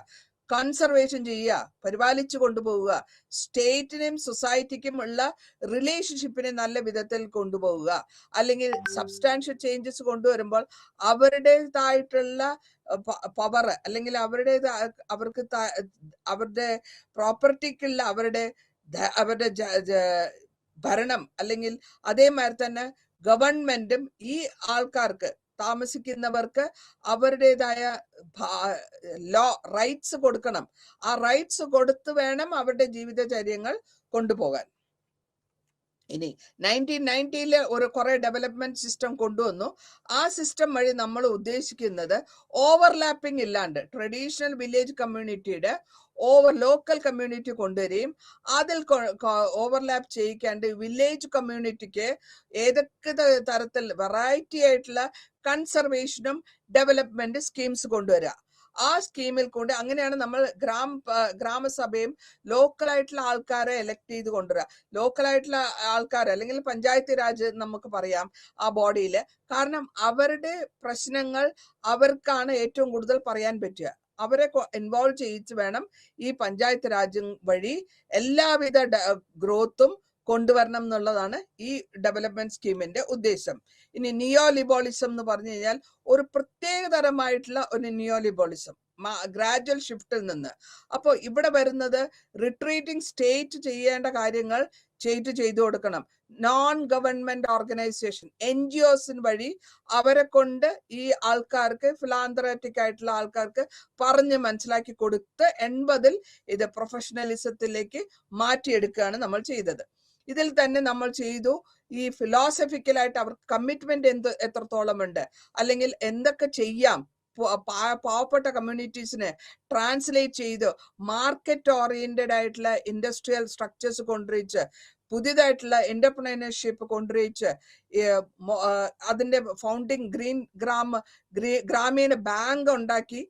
കൺസർവേഷൻ ചെയ്യുക, പരിപാലിച്ചു കൊണ്ടുപോവുക, സ്റ്റേറ്റിനും സൊസൈറ്റിക്കും ഉള്ള റിലേഷൻഷിപ്പിനെ നല്ല വിധത്തിൽ കൊണ്ടുപോവുക, അല്ലെങ്കിൽ സബ്സ്റ്റാൻഷ്യൽ ചേഞ്ചസ് കൊണ്ടുവരുമ്പോൾ അവരുടേതായിട്ടുള്ള പവർ അല്ലെങ്കിൽ അവർക്ക് അവരുടെ പ്രോപ്പർട്ടിക്കുള്ള അവരുടെ ഭരണം അല്ലെങ്കിൽ അതേമാതിരി തന്നെ ഗവൺമെന്റും ഈ ആൾക്കാർക്ക് താമസിക്കുന്നവർക്ക് അവരുടേതായ റൈറ്റ്സ് കൊടുക്കണം. ആ റൈറ്റ്സ് കൊടുത്തു വേണം അവരുടെ ജീവിതചര്യങ്ങൾ കൊണ്ടുപോകാൻ. ഇനി 1990 ഒരു കുറെ ഡെവലപ്മെന്റ് സിസ്റ്റം കൊണ്ടുവന്നു. ആ സിസ്റ്റം വഴി നമ്മൾ ഉദ്ദേശിക്കുന്നത് ഓവർലാപ്പിംഗ് ഇല്ലാണ്ട് ട്രഡീഷണൽ വില്ലേജ് കമ്മ്യൂണിറ്റിയുടെ ലോക്കൽ കമ്മ്യൂണിറ്റി കൊണ്ടുവരികയും അതിൽ ഓവർലാപ്പ് ചെയ്യിക്കാണ്ട് വില്ലേജ് കമ്മ്യൂണിറ്റിക്ക് ഏതൊക്കെ തരത്തിൽ വെറൈറ്റി ആയിട്ടുള്ള കൺസർവേഷനും ഡെവലപ്മെന്റ് സ്കീംസ് കൊണ്ടുവരിക. ആ സ്കീമിൽ കൊണ്ട് അങ്ങനെയാണ് നമ്മൾ ഗ്രാമസഭയും ലോക്കലായിട്ടുള്ള ആൾക്കാരെ എലക്ട് ചെയ്ത് കൊണ്ടുവരിക. ലോക്കലായിട്ടുള്ള ആൾക്കാർ അല്ലെങ്കിൽ പഞ്ചായത്ത് രാജ് നമുക്ക് പറയാം ആ ബോഡിയിൽ. കാരണം അവരുടെ പ്രശ്നങ്ങൾ അവർക്കാണ് ഏറ്റവും കൂടുതൽ പറയാൻ പറ്റുക. അവരെ ഇൻവോൾവ് ചെയ്യിച്ച് വേണം ഈ പഞ്ചായത്ത് രാജ് വഴി എല്ലാവിധ ഗ്രോത്തും കൊണ്ടുവരണം എന്നുള്ളതാണ് ഈ ഡെവലപ്മെന്റ് സ്കീമിന്റെ ഉദ്ദേശം. ഇനി നിയോ ലിബറലിസം എന്ന് പറഞ്ഞു കഴിഞ്ഞാൽ ഒരു പ്രത്യേക തരമായിട്ടുള്ള ഒരു നിയോ ലിബറലിസം. ഗ്രാജുവൽ ഷിഫ്റ്റിൽ നിന്ന്. അപ്പോൾ ഇവിടെ വരുന്നത് റിട്രീറ്റിംഗ് സ്റ്റേറ്റ് ചെയ്യേണ്ട കാര്യങ്ങൾ സ്റ്റേറ്റ് ചെയ്തു കൊടുക്കണം. നോൺ ഗവൺമെന്റ് ഓർഗനൈസേഷൻ NGOs വഴി അവരെ കൊണ്ട് ഈ ആൾക്കാർക്ക് ഫിലാന്ത്രറ്റിക് ആയിട്ടുള്ള ആൾക്കാർക്ക് പറഞ്ഞ് മനസ്സിലാക്കി കൊടുത്ത് 80-ൽ ഇത് പ്രൊഫഷണലിസത്തിലേക്ക് മാറ്റിയെടുക്കുകയാണ് നമ്മൾ ചെയ്തത്. ഇതിൽ തന്നെ നമ്മൾ ചെയ്തു ഈ ഫിലോസഫിക്കലായിട്ട് അവർക്ക് കമ്മിറ്റ്മെന്റ് എത്രത്തോളം ഉണ്ട്, അല്ലെങ്കിൽ എന്തൊക്കെ ചെയ്യാം പാവപ്പെട്ട കമ്മ്യൂണിറ്റീസിന് ട്രാൻസ്ലേറ്റ് ചെയ്ത് മാർക്കറ്റ് ഓറിയന്റഡ് ആയിട്ടുള്ള ഇൻഡസ്ട്രിയൽ സ്ട്രക്ചേഴ്സ് കൊണ്ടുവച്ച് പുതിയതായിട്ടുള്ള എന്റർപ്രണർഷിപ്പ് കൊണ്ടുവച്ച് അതിന്റെ ഫൗണ്ടിങ് ഗ്രാമീണ ബാങ്ക് ഉണ്ടാക്കി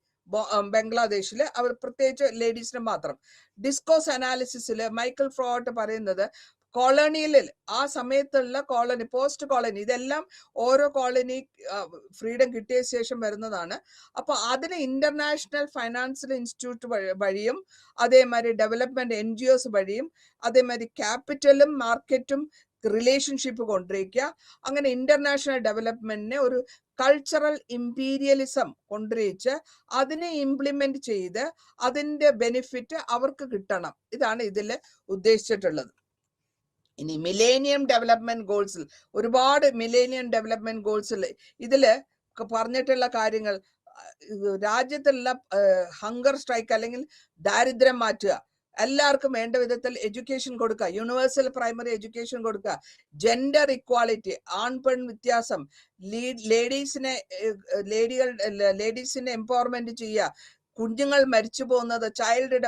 ബംഗ്ലാദേശില്. അവർ പ്രത്യേകിച്ച് ലേഡീസിന് മാത്രം. ഡിസ്കോസ് അനാലിസിസിൽ മൈക്കൽ ഫ്രോട്ട് പറയുന്നത് കോളനിയിൽ ആ സമയത്തുള്ള കോളനി, പോസ്റ്റ് കോളനി, ഇതെല്ലാം ഓരോ കോളനി ഫ്രീഡം കിട്ടിയ ശേഷം വരുന്നതാണ്. അപ്പൊ അതിന് ഇന്റർനാഷണൽ ഫൈനാൻഷ്യൽ ഇൻസ്റ്റിറ്റ്യൂട്ട് വഴിയും അതേമാതിരി ഡെവലപ്മെന്റ് NGOs വഴിയും അതേമാതിരി ക്യാപിറ്റലും മാർക്കറ്റും റിലേഷൻഷിപ്പ് കൊണ്ടിരിക്കുക. അങ്ങനെ ഇന്റർനാഷണൽ ഡെവലപ്മെന്റിനെ ഒരു കൾച്ചറൽ ഇമ്പീരിയലിസം കൊണ്ടുവച്ച് അതിനെ ഇംപ്ലിമെന്റ് ചെയ്ത് അതിന്റെ ബെനിഫിറ്റ് അവർക്ക് കിട്ടണം. ഇതാണ് ഇതിൽ ഉദ്ദേശിച്ചിട്ടുള്ളത്. ഇനി മിലേനിയം ഡെവലപ്മെന്റ് ഗോൾസിൽ ഒരുപാട് മിലേനിയം ഡെവലപ്മെന്റ് ഗോൾസിൽ ഇതില് പറഞ്ഞിട്ടുള്ള കാര്യങ്ങൾ രാജ്യത്തുള്ള ഹങ്കർ സ്ട്രൈക്ക് അല്ലെങ്കിൽ ദാരിദ്ര്യം മാറ്റുക, എല്ലാവർക്കും വേണ്ട വിധത്തിൽ എഡ്യൂക്കേഷൻ കൊടുക്കുക, യൂണിവേഴ്സൽ പ്രൈമറി എഡ്യൂക്കേഷൻ കൊടുക്കുക, ജെൻഡർ ഇക്വാളിറ്റി, ആൺ പെൺ വ്യത്യാസം, ലേഡീസിനെ എംപവർമെന്റ് ചെയ്യുക, കുഞ്ഞുങ്ങൾ മരിച്ചു പോകുന്നത് ചൈൽഡ്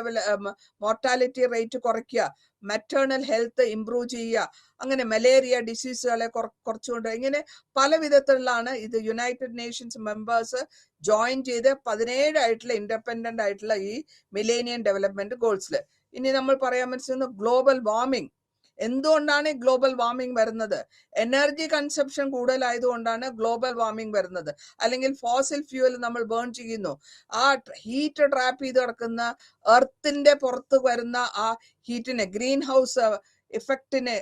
മോർട്ടാലിറ്റി റേറ്റ് കുറയ്ക്കുക, മെറ്റേണൽ ഹെൽത്ത് ഇംപ്രൂവ് ചെയ്യുക, അങ്ങനെ മലേറിയ ഡിസീസുകളെ കുറച്ചുകൊണ്ട് ഇങ്ങനെ പല വിധത്തിലാണ് ഇത് യുണൈറ്റഡ് നേഷൻസ് മെമ്പേഴ്സ് ജോയിൻ ചെയ്ത് 17 ആയിട്ടുള്ള ഇൻഡിപെൻഡന്റ് ആയിട്ടുള്ള ഈ മിലേനിയം ഡെവലപ്മെന്റ് ഗോൾസിൽ. ഇനി നമ്മൾ പറയാൻ മനസ്സിലാക്കുന്നത് ഗ്ലോബൽ വാർമിംഗ്. എന്തുകൊണ്ടാണ് ഗ്ലോബൽ വാർമിംഗ് വരുന്നത്? എനർജി കൺസപ്ഷൻ കൂടുതലായതുകൊണ്ടാണ് ഗ്ലോബൽ വാർമിംഗ് വരുന്നത്. അല്ലെങ്കിൽ ഫോസിൽ ഫ്യൂവൽ നമ്മൾ ബേൺ ചെയ്യുന്നു, ആ ഹീറ്റ് ട്രാപ്പ് ചെയ്ത് കിടക്കുന്ന എർത്തിന്റെ പുറത്ത് വരുന്ന ആ ഹീറ്റിനെ, ഗ്രീൻ ഹൗസ് ഇഫക്റ്റിനെ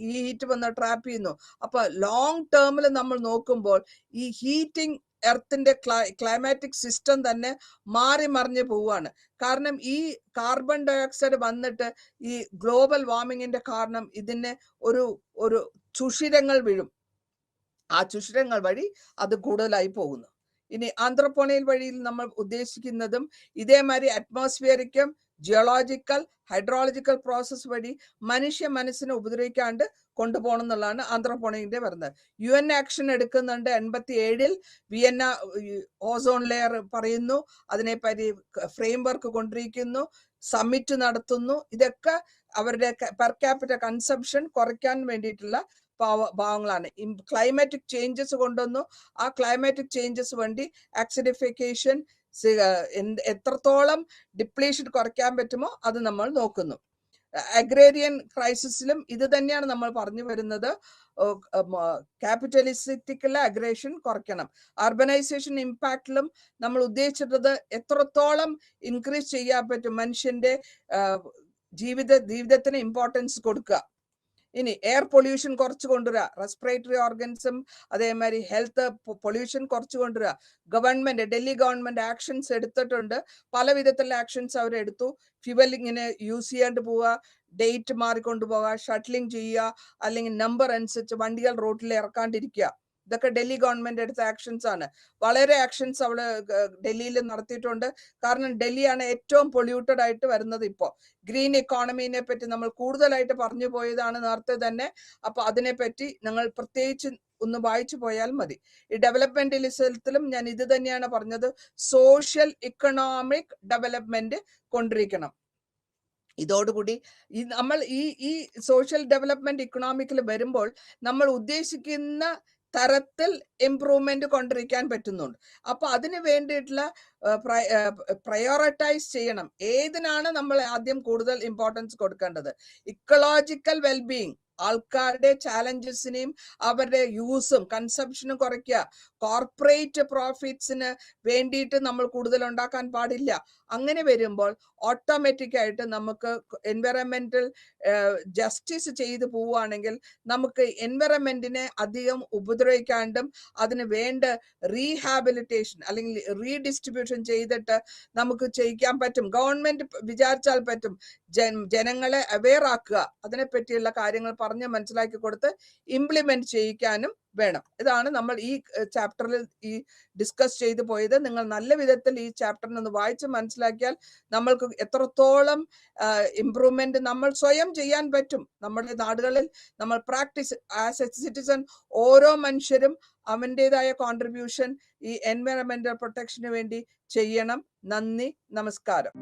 ഹീറ്റ് വന്ന് ട്രാപ്പ് ചെയ്യുന്നു. അപ്പൊ ലോങ് ടേമിൽ നമ്മൾ നോക്കുമ്പോൾ ഈ ഹീറ്റിംഗ് എർത്തിന്റെ ക്ലൈമാറ്റിക് സിസ്റ്റം തന്നെ മാറി മറിഞ്ഞു പോവുകയാണ്. കാരണം ഈ കാർബൺ ഡയോക്സൈഡ് വന്നിട്ട് ഈ ഗ്ലോബൽ വാർമിങ്ങിന്റെ കാരണം ഇതിന് ഒരു സുഷിരങ്ങൾ വീഴും. ആ സുഷിരങ്ങൾ വഴി അത് കൂടുതലായി പോകുന്നു. ഇനി ആന്ത്രപ്പോണിയൽ വഴിയിൽ നമ്മൾ ഉദ്ദേശിക്കുന്നതും ഇതേമാതിരി അറ്റ്മോസ്ഫിയറിക്കും ജിയോളജിക്കൽ ഹൈഡ്രോളജിക്കൽ പ്രോസസ് വഴി മനുഷ്യ മനസ്സിനെ ഉപദ്രവിക്കാണ്ട് കൊണ്ടുപോകണം എന്നുള്ളതാണ് ആന്ത്രപ്പോണിയന്റെ വരുന്നത്. UN ആക്ഷൻ എടുക്കുന്നുണ്ട്. 87-ൽ വിയന്ന ഓസോൺ ലെയർ പറയുന്നു, അതിനെപ്പറ്റി ഫ്രെയിം വർക്ക് കൊണ്ടിരിക്കുന്നു, സമ്മിറ്റ് നടത്തുന്നു. ഇതൊക്കെ അവരുടെ പെർ ക്യാപിറ്റ കൺസംഷൻ കുറയ്ക്കാൻ വേണ്ടിയിട്ടുള്ള ഭാഗങ്ങളാണ്. ക്ലൈമാറ്റിക് ചേഞ്ചസ് കൊണ്ടുവന്നു. ആ ക്ലൈമാറ്റിക് ചേഞ്ചസ് വേണ്ടി ആക്സിഡിഫിക്കേഷൻ എത്രത്തോളം ഡിപ്ലീഷൻ കുറയ്ക്കാൻ പറ്റുമോ അത് നമ്മൾ നോക്കുന്നു. അഗ്രേറിയൻ ക്രൈസിസിലും ഇത് തന്നെയാണ് നമ്മൾ പറഞ്ഞു വരുന്നത്. ക്യാപിറ്റലിസ്റ്റിക്കുള്ള അഗ്രേഷൻ കുറയ്ക്കണം. അർബനൈസേഷൻ ഇമ്പാക്റ്റിലും നമ്മൾ ഉദ്ദേശിച്ചിട്ടത് എത്രത്തോളം ഇൻക്രീസ് ചെയ്യാൻ പറ്റും, മനുഷ്യന്റെ ജീവിതത്തിന് ഇമ്പോർട്ടൻസ് കൊടുക്കുക. ഇനി എയർ പൊല്യൂഷൻ കുറച്ച് കൊണ്ടുവരിക, റെസ്പിറേറ്ററി ഓർഗൻസും അതേമാതിരി ഹെൽത്ത് പൊല്യൂഷൻ കുറച്ച് കൊണ്ടുവരിക. ഗവൺമെന്റ്, ഡൽഹി ഗവൺമെന്റ് ആക്ഷൻസ് എടുത്തിട്ടുണ്ട്. പല വിധത്തിലുള്ള ആക്ഷൻസ് അവരെടുത്തു. ഫ്യുവലിങ്ങിന് യൂസ് ചെയ്യാണ്ട് പോവുക, ഡേറ്റ് മാറിക്കൊണ്ടു പോവുക, ഷട്ടിലിംഗ് ചെയ്യുക, അല്ലെങ്കിൽ നമ്പർ അനുസരിച്ച് വണ്ടികൾ റോഡിൽ ഇറക്കാണ്ടിരിക്കുക. ഇതൊക്കെ ഡൽഹി ഗവൺമെന്റ് എടുത്ത ആക്ഷൻസ് ആണ്. വളരെ ആക്ഷൻസ് അവിടെ ഡൽഹിയിൽ നടത്തിയിട്ടുണ്ട്. കാരണം ഡൽഹിയാണ് ഏറ്റവും പൊല്യൂട്ടഡ് ആയിട്ട് വരുന്നത് ഇപ്പോൾ. ഗ്രീൻ ഇക്കോണമിനെ പറ്റി നമ്മൾ കൂടുതലായിട്ട് പറഞ്ഞു പോയതാണ് നേരത്തെ തന്നെ. അപ്പൊ അതിനെപ്പറ്റി നിങ്ങൾ പ്രത്യേകിച്ച് ഒന്ന് വായിച്ചു പോയാൽ മതി. ഈ ഡെവലപ്മെന്റലിസത്തിലും ഞാൻ ഇത് തന്നെയാണ് പറഞ്ഞത്, സോഷ്യൽ ഇക്കണോമിക് ഡെവലപ്മെന്റ് കൊണ്ടിരിക്കണം. ഇതോടുകൂടി നമ്മൾ ഈ സോഷ്യൽ ഡെവലപ്മെന്റ് ഇക്കണോമിക്കിൽ വരുമ്പോൾ നമ്മൾ ഉദ്ദേശിക്കുന്ന തരത്തിൽ ഇംപ്രൂവ്മെന്റ് കൊണ്ടിരിക്കാൻ പറ്റുന്നുണ്ട്. അപ്പൊ അതിന് വേണ്ടിയിട്ടുള്ള പ്രയോറിറ്റൈസ് ചെയ്യണം. ഏതിനാണ് നമ്മൾ ആദ്യം കൂടുതൽ ഇമ്പോർട്ടൻസ് കൊടുക്കേണ്ടത്? ഇക്കോളജിക്കൽ വെൽബീയിങ്, ആൾക്കാരുടെ ചാലഞ്ചസിനെയും അവരുടെ യൂസും കൺസംഷനും കുറയ്ക്കുക. കോർപ്പറേറ്റ് പ്രോഫിറ്റ്സിന് വേണ്ടിയിട്ട് നമ്മൾ കൂടുതൽ ഉണ്ടാക്കാൻ പാടില്ല. അങ്ങനെ വരുമ്പോൾ ഓട്ടോമാറ്റിക് ആയിട്ട് നമുക്ക് എൻവയറമെന്റൽ ജസ്റ്റിസ് ചെയ്തു പോവുകയാണെങ്കിൽ നമുക്ക് എൻവയറമെന്റിനെ അധികം ഉപദ്രവിക്കാണ്ടും അതിന് വേണ്ട റീഹാബിലിറ്റേഷൻ അല്ലെങ്കിൽ റീഡിസ്ട്രിബ്യൂഷൻ ചെയ്തിട്ട് നമുക്ക് ചെയ്യിക്കാൻ പറ്റും. ഗവൺമെന്റ് വിചാരിച്ചാൽ പറ്റും. ജനങ്ങളെ അവെയർ ആക്കുക, അതിനെപ്പറ്റിയുള്ള കാര്യങ്ങൾ പറഞ്ഞ് മനസ്സിലാക്കി കൊടുത്ത് ഇംപ്ലിമെന്റ് ചെയ്യിക്കാനും വേണം. ഇതാണ് നമ്മൾ ഈ ചാപ്റ്ററിൽ ഈ ഡിസ്കസ് ചെയ്തു പോയത്. നിങ്ങൾ നല്ല വിധത്തിൽ ഈ ചാപ്റ്ററിനെ ഒന്ന് വായിച്ച് മനസ്സിലാക്കിയാൽ നമ്മൾക്ക് എത്രത്തോളം ഇംപ്രൂവ്മെന്റ് നമ്മൾ സ്വയം ചെയ്യാൻ പറ്റും. നമ്മുടെ നാടുകളിൽ നമ്മൾ പ്രാക്ടീസ് ആസ് എ സിറ്റിസൺ ഓരോ മനുഷ്യരും അവൻ്റെതായ കോൺട്രിബ്യൂഷൻ ഈ എൻവയറമെന്റൽ പ്രൊട്ടക്ഷന് വേണ്ടി ചെയ്യണം. നന്ദി, നമസ്കാരം.